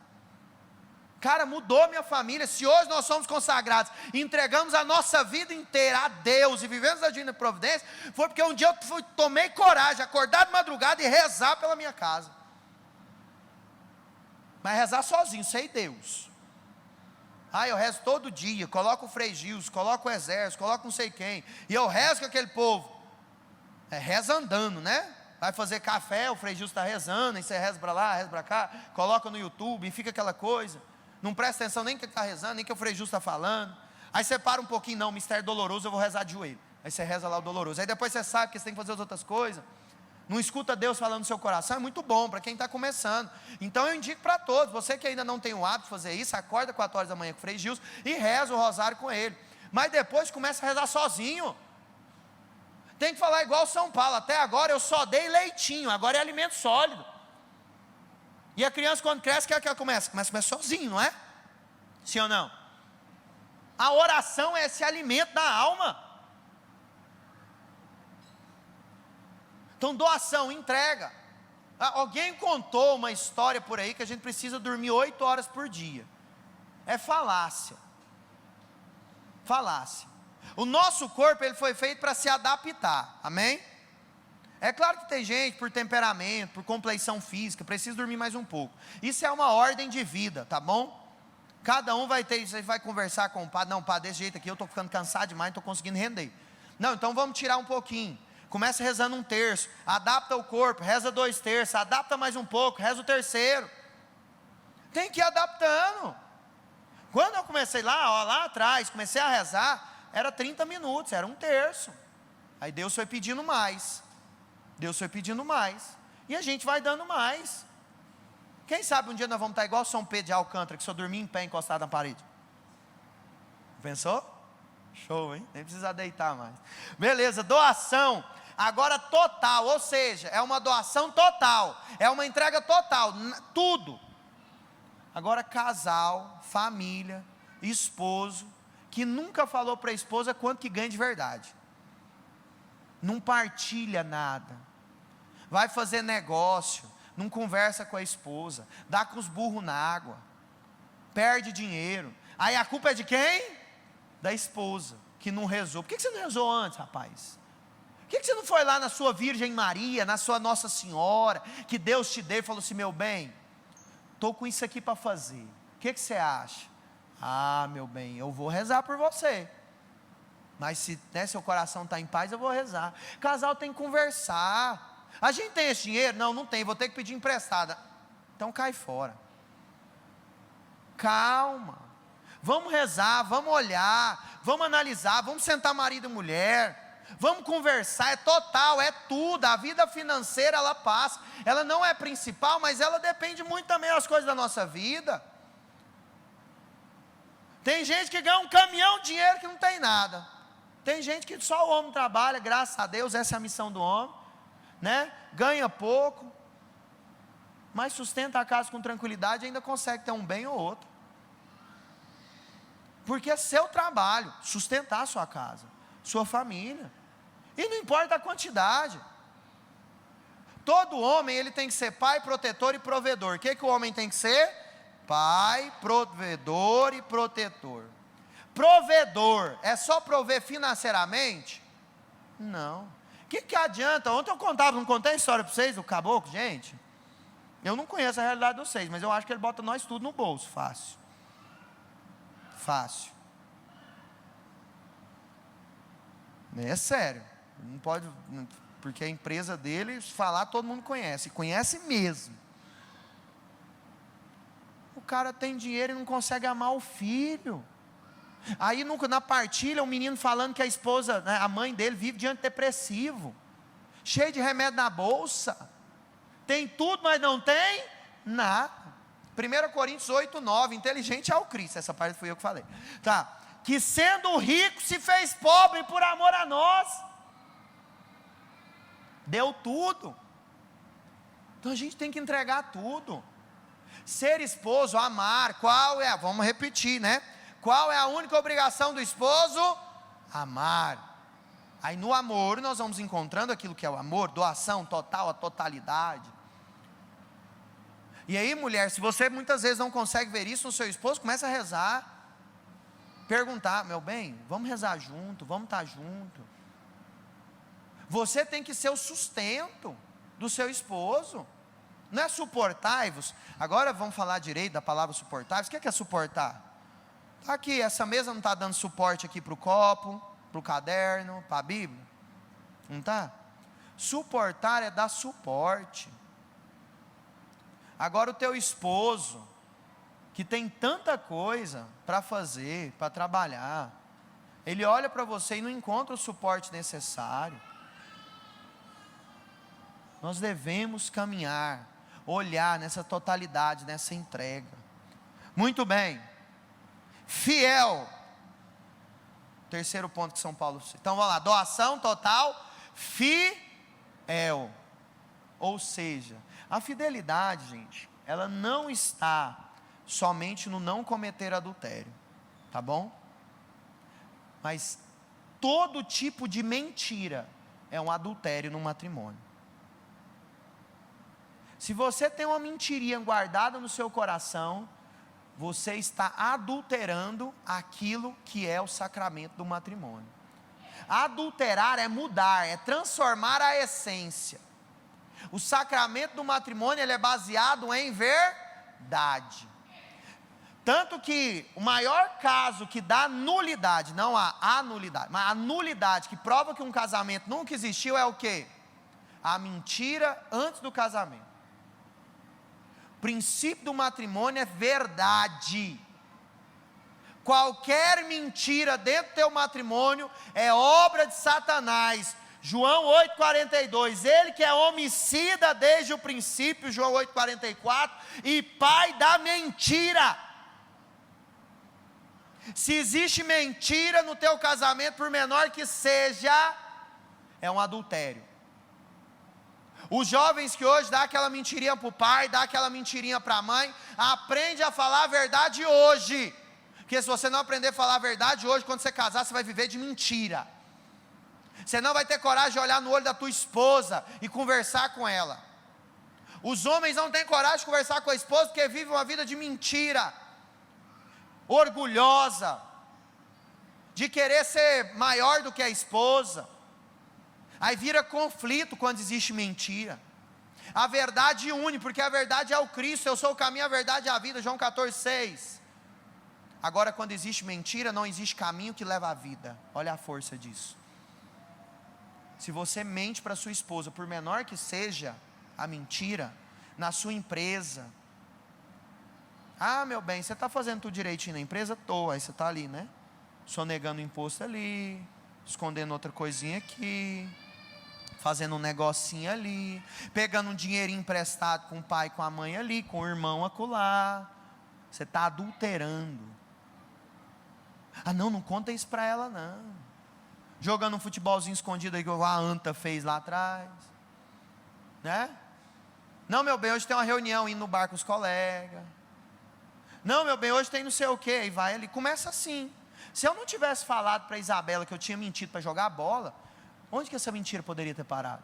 Cara, mudou minha família. Se hoje nós somos consagrados, entregamos a nossa vida inteira a Deus e vivemos a divina providência, foi porque um dia eu tomei coragem, acordar de madrugada e rezar pela minha casa. Mas rezar sozinho, sem Deus. Eu rezo todo dia, coloco o Frei Gilson, coloco o exército, coloco não sei quem, e eu rezo com aquele povo. Reza andando, vai fazer café, o Frei Gilson está rezando, aí você reza para lá, reza para cá, coloca no YouTube, e fica aquela coisa, não presta atenção nem que ele está rezando, nem que o Frei Gilson está falando. Aí você para um pouquinho, não, mistério doloroso, eu vou rezar de joelho. Aí você reza lá o doloroso, aí depois você sabe que você tem que fazer as outras coisas. Não escuta Deus falando no seu coração, é muito bom para quem está começando. Então eu indico para todos, você que ainda não tem o hábito de fazer isso, acorda 4 horas da manhã com o Frei Gilson e reza o rosário com ele. Mas depois começa a rezar sozinho. Tem que falar igual São Paulo, até agora eu só dei leitinho, agora é alimento sólido. E a criança quando cresce, quer que ela comece? Começa a comer sozinho, não é? Sim ou não? A oração é esse alimento da alma. Então doação, entrega. Alguém contou uma história por aí que a gente precisa dormir 8 horas por dia. É falácia. Falácia. O nosso corpo ele foi feito para se adaptar. Amém? É claro que tem gente por temperamento, por compleição física, precisa dormir mais um pouco. Isso é uma ordem de vida, tá bom? Cada um vai ter, você vai conversar com o padre. Não, padre, desse jeito aqui eu estou ficando cansado demais, não estou conseguindo render. Não, então vamos tirar um pouquinho. Começa rezando 1/3, adapta o corpo, reza 2/3, adapta mais um pouco, reza o 3º. Tem que ir adaptando. Quando eu comecei lá atrás, comecei a rezar, era 30 minutos, era 1/3. Aí Deus foi pedindo mais. E a gente vai dando mais. Quem sabe um dia nós vamos estar igual São Pedro de Alcântara, que só dormia em pé encostado na parede. Pensou? Show, hein? Nem precisa deitar mais. Beleza, doação. Agora total, ou seja, é uma doação total, é uma entrega total, tudo. Agora, casal, família, esposo, que nunca falou para a esposa quanto que ganha de verdade, não partilha nada, vai fazer negócio, não conversa com a esposa, dá com os burros na água, perde dinheiro, aí a culpa é de quem? Da esposa, que não rezou. Por que você não rezou antes, rapaz? Por que você não foi lá na sua Virgem Maria, na sua Nossa Senhora, que Deus te deu e falou assim: meu bem, estou com isso aqui para fazer, o que você acha? Ah, meu bem, eu vou rezar por você, mas se seu coração está em paz, eu vou rezar. Casal tem que conversar. A gente tem esse dinheiro? Não, não tem, vou ter que pedir emprestada. Então cai fora. Calma, vamos rezar, vamos olhar, vamos analisar, vamos sentar marido e mulher, vamos conversar, é total, é tudo. A vida financeira ela passa, ela não é principal, mas ela depende muito também das coisas da nossa vida. Tem gente que ganha um caminhão de dinheiro que não tem nada, tem gente que só o homem trabalha, graças a Deus, essa é a missão do homem, né? Ganha pouco, mas sustenta a casa com tranquilidade, ainda consegue ter um bem ou outro, porque é seu trabalho sustentar a sua casa, sua família, e não importa a quantidade. Todo homem ele tem que ser pai, protetor e provedor. O que o homem tem que ser? Pai, provedor e protetor. Provedor é só prover financeiramente? Não. O que adianta? Ontem eu contava, não contei a história para vocês do caboclo, gente? Eu não conheço a realidade de vocês, mas eu acho que ele bota nós tudo no bolso, fácil. Fácil. É sério. Não pode, porque a empresa dele, falar, todo mundo conhece, conhece mesmo. O cara tem dinheiro e não consegue amar o filho. Aí na partilha, o menino falando que a esposa, né, a mãe dele vive de antidepressivo, cheio de remédio na bolsa, tem tudo, mas não tem nada. 1 Coríntios 8:9, inteligente é o Cristo, essa parte fui eu que falei, tá? Que sendo rico se fez pobre por amor a nós, deu tudo. Então a gente tem que entregar tudo. Ser esposo, amar, qual é? Vamos repetir, né? Qual é a única obrigação do esposo? Amar. Aí no amor nós vamos encontrando aquilo que é o amor, doação total, a totalidade. E aí, mulher, se você muitas vezes não consegue ver isso no seu esposo, começa a rezar, perguntar: meu bem, vamos rezar junto, vamos estar junto. Você tem que ser o sustento do seu esposo, não é suportai-vos. Agora vamos falar direito da palavra suportai-vos. O que é suportar? Está aqui, essa mesa não está dando suporte aqui para o copo, para o caderno, para a Bíblia, não está? Suportar é dar suporte. Agora o teu esposo, que tem tanta coisa para fazer, para trabalhar, ele olha para você e não encontra o suporte necessário. Nós devemos caminhar, olhar nessa totalidade, nessa entrega. Muito bem. Fiel. Terceiro ponto que São Paulo. Então vamos lá, doação total, fiel. Ou seja, a fidelidade, gente, ela não está somente no não cometer adultério, tá bom? Mas todo tipo de mentira é um adultério no matrimônio. Se você tem uma mentirinha guardada no seu coração, você está adulterando aquilo que é o sacramento do matrimônio. Adulterar é mudar, é transformar a essência. O sacramento do matrimônio ele é baseado em verdade. Tanto que o maior caso que dá nulidade, não a anulidade, mas a nulidade que prova que um casamento nunca existiu é o quê? A mentira antes do casamento. O princípio do matrimônio é verdade. Qualquer mentira dentro do teu matrimônio é obra de Satanás. João 8,42, ele que é homicida desde o princípio, João 8,44, e pai da mentira. Se existe mentira no teu casamento, por menor que seja, é um adultério. Os jovens que hoje dá aquela mentirinha para o pai, dá aquela mentirinha para a mãe, aprende a falar a verdade hoje. Porque se você não aprender a falar a verdade hoje, quando você casar, você vai viver de mentira. Você não vai ter coragem de olhar no olho da tua esposa e conversar com ela. Os homens não têm coragem de conversar com a esposa porque vivem uma vida de mentira, orgulhosa, de querer ser maior do que a esposa. Aí vira conflito quando existe mentira. A verdade une, porque a verdade é o Cristo. Eu sou o caminho, a verdade e a vida, João 14,6. Agora, quando existe mentira, não existe caminho que leva à vida. Olha a força disso. Se você mente para sua esposa, por menor que seja a mentira, na sua empresa, meu bem, você está fazendo tudo direitinho na empresa? Estou. Aí você está ali, né? Sonegando imposto ali, escondendo outra coisinha aqui, fazendo um negocinho ali, pegando um dinheirinho emprestado com o pai, com a mãe ali, com o irmão acolá. Você está adulterando. Não conta isso para ela não. Jogando um futebolzinho escondido aí que a Anta fez lá atrás, né? Não, meu bem, hoje tem uma reunião, indo no bar com os colegas. Não, meu bem, hoje tem não sei o que, e vai ali, começa assim. Se eu não tivesse falado para Isabela que eu tinha mentido para jogar bola, onde que essa mentira poderia ter parado?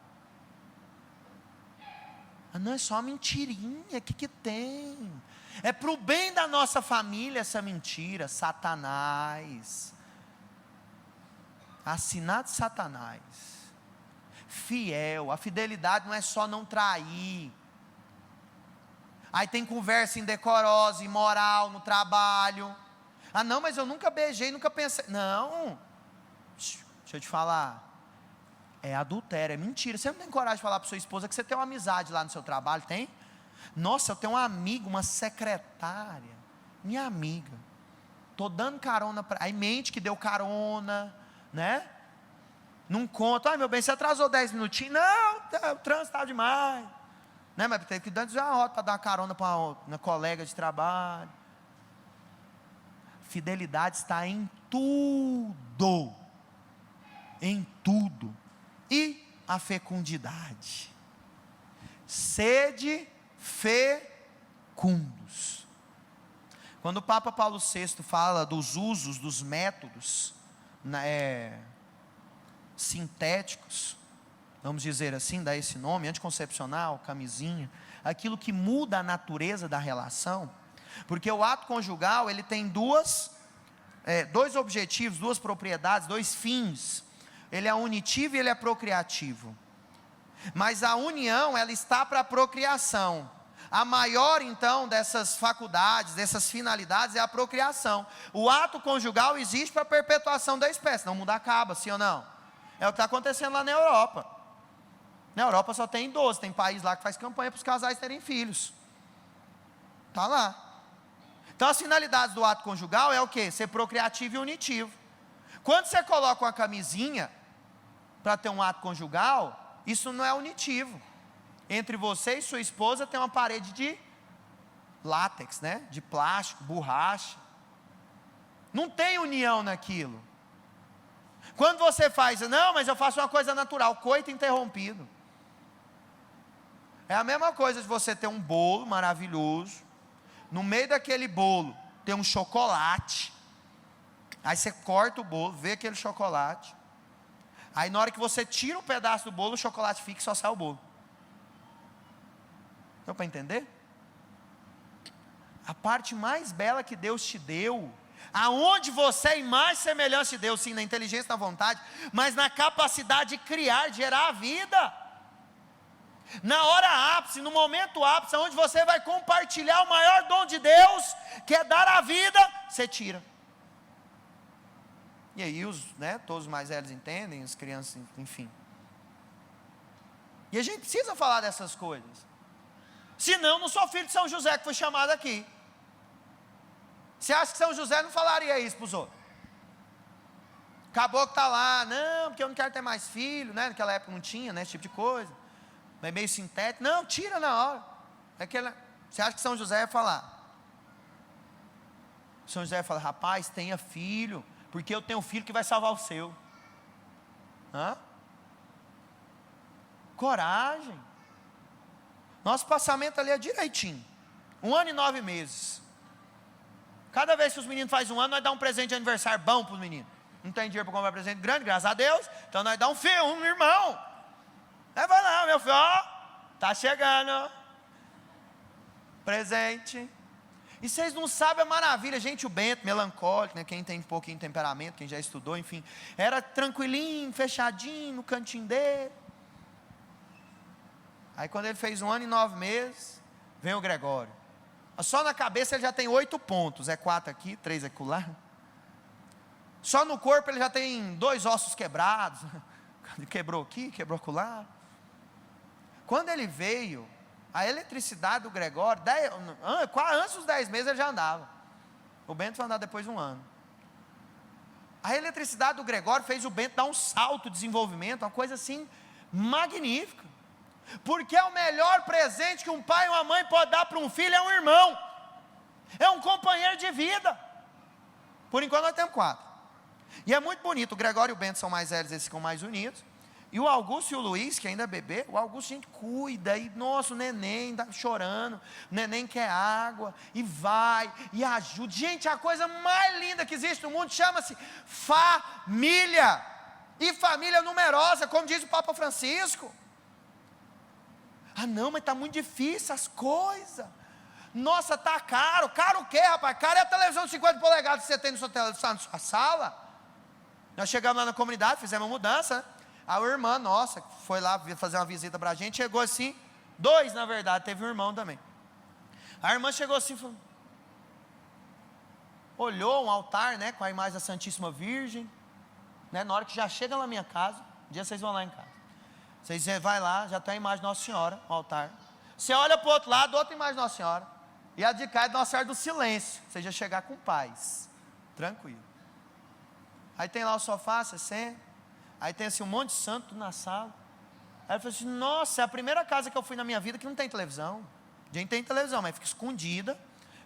Não, é só uma mentirinha, o que tem? É para o bem da nossa família essa mentira. Satanás, assinado Satanás, fiel. A fidelidade não é só não trair. Aí tem conversa indecorosa, imoral no trabalho. Não, mas eu nunca beijei, nunca pensei. Não, deixa eu te falar, é adultério, é mentira. Você não tem coragem de falar para sua esposa que você tem uma amizade lá no seu trabalho? Tem? Nossa, eu tenho uma amiga, uma secretária, minha amiga, estou dando carona para. Aí mente que deu carona, né? Não conta. Meu bem, você atrasou 10 minutinhos. Não, o trânsito estava demais, né? Mas teve que dar uma rota para dar uma carona para uma colega de trabalho. Fidelidade está em tudo, em tudo. E a fecundidade. Sede fecundos. Quando o Papa Paulo VI fala dos usos, dos métodos sintéticos, vamos dizer assim, dá esse nome, anticoncepcional, camisinha, aquilo que muda a natureza da relação, porque o ato conjugal, ele tem dois objetivos, duas propriedades, dois fins. Ele é unitivo e ele é procriativo. Mas a união, ela está para a procriação. A maior então dessas faculdades, dessas finalidades é a procriação. O ato conjugal existe para a perpetuação da espécie, não o mundo acaba, sim ou não? É o que está acontecendo lá na Europa. Na Europa só tem 12, tem país lá que faz campanha para os casais terem filhos. Está lá. Então as finalidades do ato conjugal é o quê? Ser procriativo e unitivo. Quando você coloca uma camisinha para ter um ato conjugal, isso não é unitivo. Entre você e sua esposa tem uma parede de látex, né? De plástico, borracha. Não tem união naquilo. Quando você faz, não, mas eu faço uma coisa natural, coito interrompido. É a mesma coisa de você ter um bolo maravilhoso, no meio daquele bolo tem um chocolate, aí você corta o bolo, vê aquele chocolate, aí na hora que você tira um pedaço do bolo, o chocolate fica e só sai o bolo. Deu para entender? A parte mais bela que Deus te deu, aonde você é imagem e semelhança de Deus, sim, na inteligência, na vontade, mas na capacidade de criar, de gerar a vida. Na hora ápice, no momento ápice, onde você vai compartilhar o maior dom de Deus, que é dar a vida, você tira. E aí todos os mais velhos entendem, as crianças, enfim. E a gente precisa falar dessas coisas. Senão, não sou filho de São José que foi chamado aqui. Você acha que São José não falaria isso para os outros? Acabou que está lá, não, porque eu não quero ter mais filho, né? Naquela época não tinha, né, esse tipo de coisa. É meio sintético. Não, tira na hora. Você acha que São José ia falar? São José ia falar, rapaz, tenha filho, porque eu tenho um filho que vai salvar o seu. Coragem. Nosso passamento ali é direitinho. 1 ano e 9 meses. Cada vez que os meninos fazem 1 ano, nós damos um presente de aniversário bom para os meninos. Não tem dinheiro para comprar presente grande, graças a Deus. Então nós damos um filme, irmão. Vai lá, meu filho, ó, tá chegando. Presente. E vocês não sabem a maravilha. Gente, o Bento, melancólico, né? Quem tem um pouquinho de temperamento, quem já estudou, enfim. Era tranquilinho, fechadinho, no cantinho dele. Aí quando ele fez 1 ano e 9 meses, vem o Gregório. Só na cabeça ele já tem 8 pontos. É 4 aqui, 3 acolá. Só no corpo ele já tem 2 ossos quebrados. Quebrou aqui, quebrou acolá. Quando ele veio, a eletricidade do Gregório, antes dos 10 meses ele já andava. O Bento foi andar depois de 1 ano. A eletricidade do Gregório fez o Bento dar um salto de desenvolvimento, uma coisa assim, magnífica. Porque é o melhor presente que um pai e uma mãe pode dar para um filho, é um irmão. É um companheiro de vida. Por enquanto nós temos 4. E é muito bonito, o Gregório e o Bento são mais velhos, eles ficam mais unidos. E o Augusto e o Luiz, que ainda é bebê, o Augusto a gente cuida, e nossa, o neném está chorando, o neném quer água, e vai, e ajuda. Gente, a coisa mais linda que existe no mundo chama-se família, e família numerosa, como diz o Papa Francisco. Ah não, mas está muito difícil as coisas. Nossa, está caro. Caro o quê, rapaz? Caro é a televisão de 50 polegadas que você tem na sua sala. Nós chegamos lá na comunidade, fizemos uma mudança, né? A irmã nossa, que foi lá fazer uma visita para a gente, chegou assim, 2 na verdade, teve um irmão também. A irmã chegou assim, falou, olhou um altar, né, com a imagem da Santíssima Virgem, né, na hora que já chega lá na minha casa, um dia vocês vão lá em casa, vocês vai lá, já tem a imagem de Nossa Senhora, o altar, você olha para o outro lado, outra imagem de Nossa Senhora, e a de cá é de Nossa Senhora do Silêncio, você já chegar com paz, tranquilo. Aí tem lá o sofá, você senta, aí tem assim um monte de santo na sala. Aí eu falei assim, nossa, é a primeira casa que eu fui na minha vida que não tem televisão. A gente tem televisão, mas fica escondida.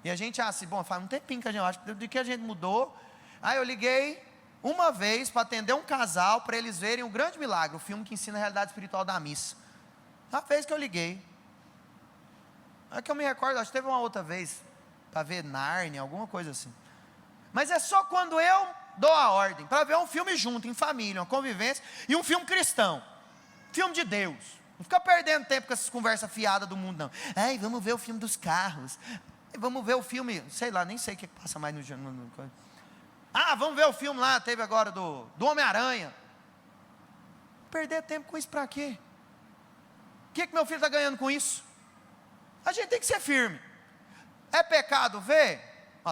E a gente assim, bom, faz um tempinho que a gente acha de que a gente mudou. Aí eu liguei uma vez para atender um casal, para eles verem o grande milagre, o filme que ensina a realidade espiritual da missa. A vez que eu liguei. É que eu me recordo, acho que teve uma outra vez, para ver Nárnia, alguma coisa assim. Mas é só quando eu dou a ordem, para ver um filme junto, em família, uma convivência, e um filme cristão, filme de Deus. Não fica perdendo tempo com essas conversas fiadas do mundo, não. Ai, vamos ver o filme dos carros, vamos ver o filme, sei lá, nem sei o que passa mais no vamos ver o filme lá, teve agora do Homem-Aranha. Perder tempo com isso para quê? O que meu filho está ganhando com isso? A gente tem que ser firme. É pecado ver?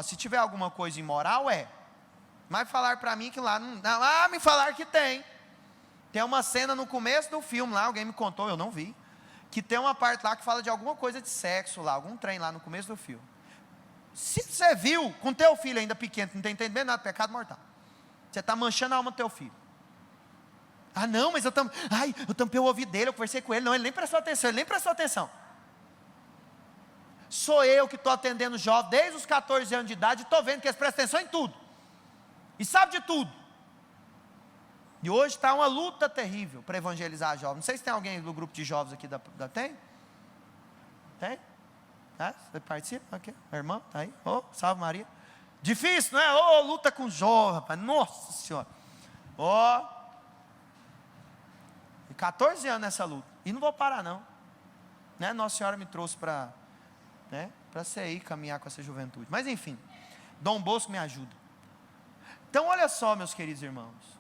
Se tiver alguma coisa imoral, mas falar para mim que lá não, me falar que tem uma cena no começo do filme lá, alguém me contou, eu não vi, que tem uma parte lá que fala de alguma coisa de sexo lá, algum trem lá no começo do filme. Se você viu com teu filho ainda pequeno, não está entendendo nada, pecado mortal, você está manchando a alma do teu filho. Não, mas eu tampei o ouvido dele, eu conversei com ele, não, ele nem prestou atenção, sou eu que estou atendendo jovens desde os 14 anos de idade, e estou vendo que eles prestam atenção em tudo, e sabe de tudo. E hoje está uma luta terrível para evangelizar jovens. Não sei se tem alguém do grupo de jovens aqui tem? Tem? Você participa? Aqui, a irmã, está aí? Salve Maria. Difícil, não é? Luta com jovens, rapaz. Nossa Senhora. 14 anos nessa luta. E não vou parar não. Né? Nossa Senhora me trouxe para você ir caminhar com essa juventude. Mas enfim, Dom Bosco me ajuda. Então olha só, meus queridos irmãos.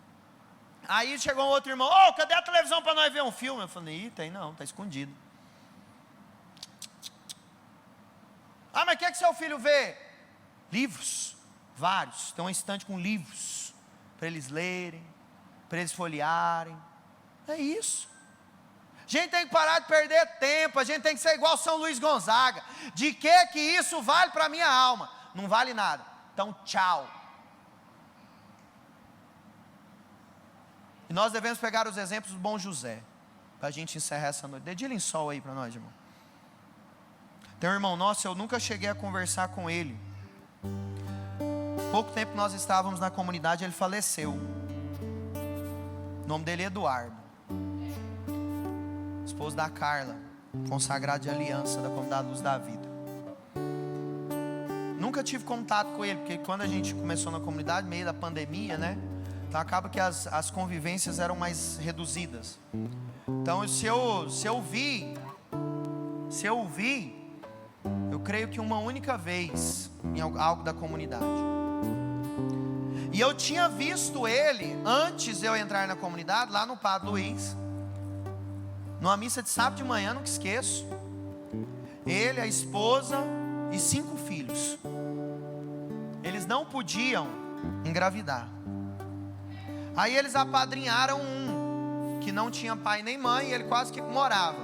Aí chegou um outro irmão, cadê a televisão para nós ver um filme? Eu falei, tem não, está escondido. Mas o que seu filho vê? Livros, vários, tem uma estante com livros, para eles lerem, para eles folhearem, é isso. A gente tem que parar de perder tempo, a gente tem que ser igual São Luís Gonzaga. De que isso vale para a minha alma? Não vale nada, então tchau. E nós devemos pegar os exemplos do bom José, para a gente encerrar essa noite. Dedilha em sol aí para nós, irmão. Tem um irmão nosso, eu nunca cheguei a conversar com ele. Pouco tempo nós estávamos na comunidade, ele faleceu. O nome dele é Eduardo, esposo da Carla. consagrado de aliança da Comunidade Luz da Vida. Nunca tive contato com ele, porque quando a gente começou na comunidade, meio da pandemia, né? Então acaba que as convivências eram mais reduzidas. Então se eu vi, eu creio que uma única vez em algo da comunidade. E eu tinha visto ele antes de eu entrar na comunidade, lá no Padre Luiz, numa missa de sábado de manhã, nunca esqueço. Ele, a esposa e 5 filhos. Eles não podiam engravidar. Aí eles apadrinharam um que não tinha pai nem mãe, e ele quase que morava.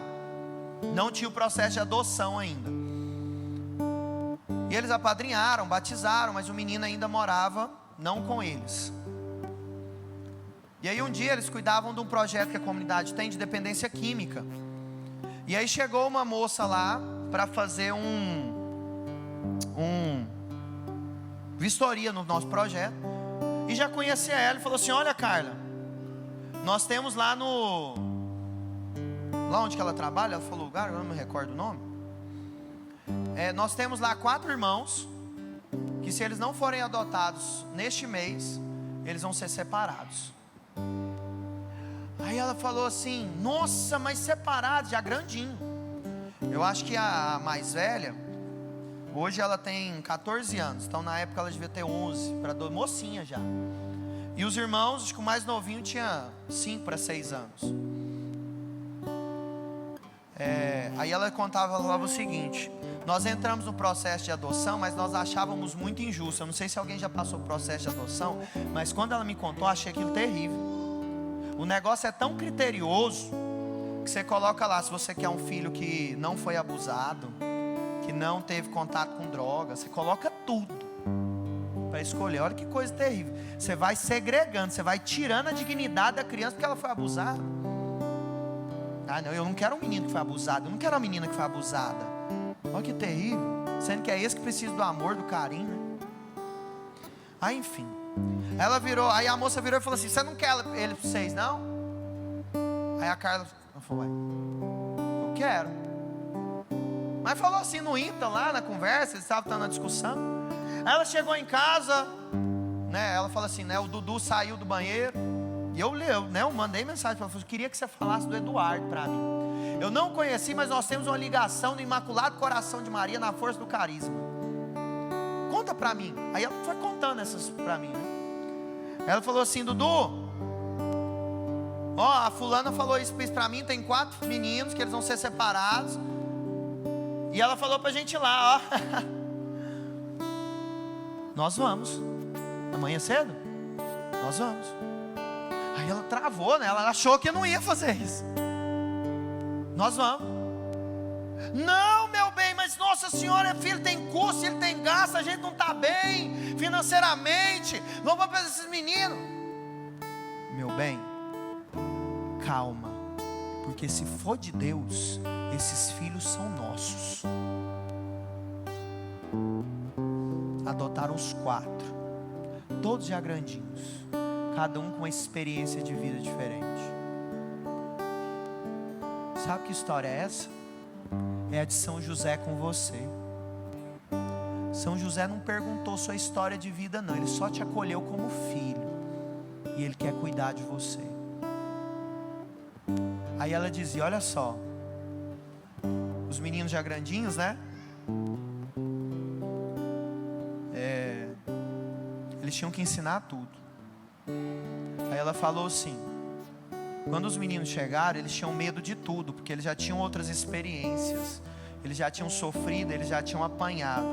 Não tinha o processo de adoção ainda. E eles apadrinharam, batizaram, mas o menino ainda morava não com eles. E aí um dia eles cuidavam de um projeto que a comunidade tem de dependência química. E aí chegou uma moça lá para fazer vistoria no nosso projeto. E já conhecia ela e falou assim: olha, Carla, nós temos lá onde que ela trabalha, ela falou lugar, eu não me recordo o nome. Nós temos lá 4 irmãos, que se eles não forem adotados neste mês, eles vão ser separados. Aí ela falou assim: nossa, mas separados, já grandinho. Eu acho que a mais velha, hoje ela tem 14 anos, então na época ela devia ter 11, para 12, mocinha já. E os irmãos, acho que o mais novinho tinha 5 para 6 anos. Aí ela falava o seguinte: nós entramos no processo de adoção, mas nós achávamos muito injusto. Eu não sei se alguém já passou por processo de adoção, mas quando ela me contou, eu achei aquilo terrível. O negócio é tão criterioso que você coloca lá, se você quer um filho que não foi abusado, que não teve contato com droga, você coloca tudo para escolher. Olha que coisa terrível. Você vai segregando, você vai tirando a dignidade da criança porque ela foi abusada. Ah, não, eu não quero um menino que foi abusado, eu não quero uma menina que foi abusada. Olha que terrível. Sendo que é esse que precisa do amor, do carinho, né? Aí enfim, aí a moça virou e falou assim: você não quer ele para vocês, não? Aí a Carla falou: eu quero. Mas falou assim no ímpeto lá na conversa, eles estavam na discussão. Aí ela chegou em casa, né? Ela falou assim, né? O Dudu saiu do banheiro. E eu mandei mensagem para ela: eu queria que você falasse do Eduardo para mim. Eu não conheci, mas nós temos uma ligação no Imaculado Coração de Maria, na força do carisma. Conta para mim. Aí ela foi contando essas para mim, né? Ela falou assim: Dudu, a fulana falou isso para mim, tem 4 meninos que eles vão ser separados. E ela falou pra gente ir lá, nós vamos. Amanhã cedo? Nós vamos. Aí ela travou, né? Ela achou que eu não ia fazer isso. Nós vamos. Não, meu bem, mas nossa senhora, filho, tem custo, ele tem gasto, a gente não está bem financeiramente. Vamos para esses meninos. Meu bem, calma, porque se for de Deus, esses filhos são nossos. Adotaram os 4, todos já grandinhos, cada um com uma experiência de vida diferente. Sabe que história é essa? É a de São José com você. São José não perguntou sua história de vida, não. Ele só te acolheu como filho, e ele quer cuidar de você. Aí ela dizia: olha só, os meninos já grandinhos, né? Eles tinham que ensinar tudo. Aí ela falou assim: quando os meninos chegaram, eles tinham medo de tudo, porque eles já tinham outras experiências, eles já tinham sofrido, eles já tinham apanhado.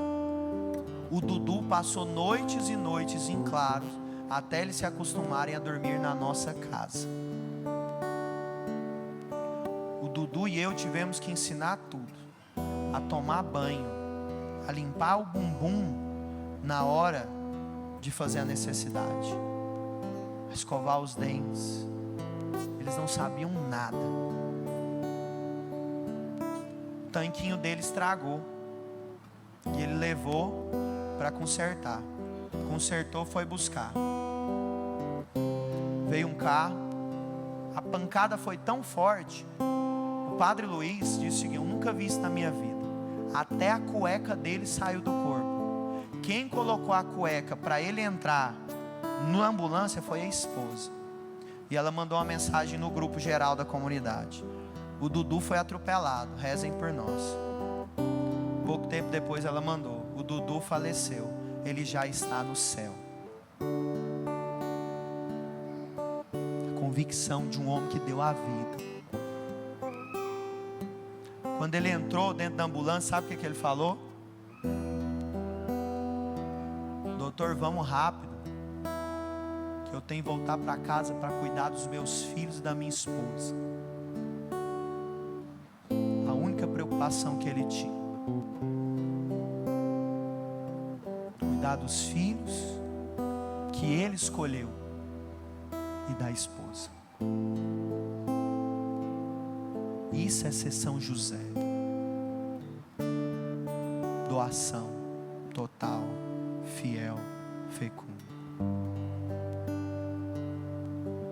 O Dudu passou noites e noites em claro, até eles se acostumarem a dormir na nossa casa. O Dudu e eu tivemos que ensinar tudo: a tomar banho, a limpar o bumbum na hora de fazer a necessidade, a escovar os dentes. Eles não sabiam nada. O tanquinho dele estragou, e ele levou para consertar. Consertou, foi buscar. Veio um carro, a pancada foi tão forte, o O Padre Luiz disse o seguinte: eu nunca vi isso na minha vida. Até a cueca dele saiu do corpo. Quem colocou a cueca para ele entrar na ambulância foi a esposa. E ela mandou uma mensagem no grupo geral da comunidade: o Dudu foi atropelado, rezem por nós. Pouco tempo depois ela mandou: o Dudu faleceu, ele já está no céu. A convicção de um homem que deu a vida. Quando ele entrou dentro da ambulância, sabe o que ele falou? Doutor, vamos rápido, que eu tenho que voltar para casa para cuidar dos meus filhos e da minha esposa. A única preocupação que ele tinha: cuidar dos filhos que ele escolheu e da esposa. Isso é ser São José. Doação total, fiel, fecundo.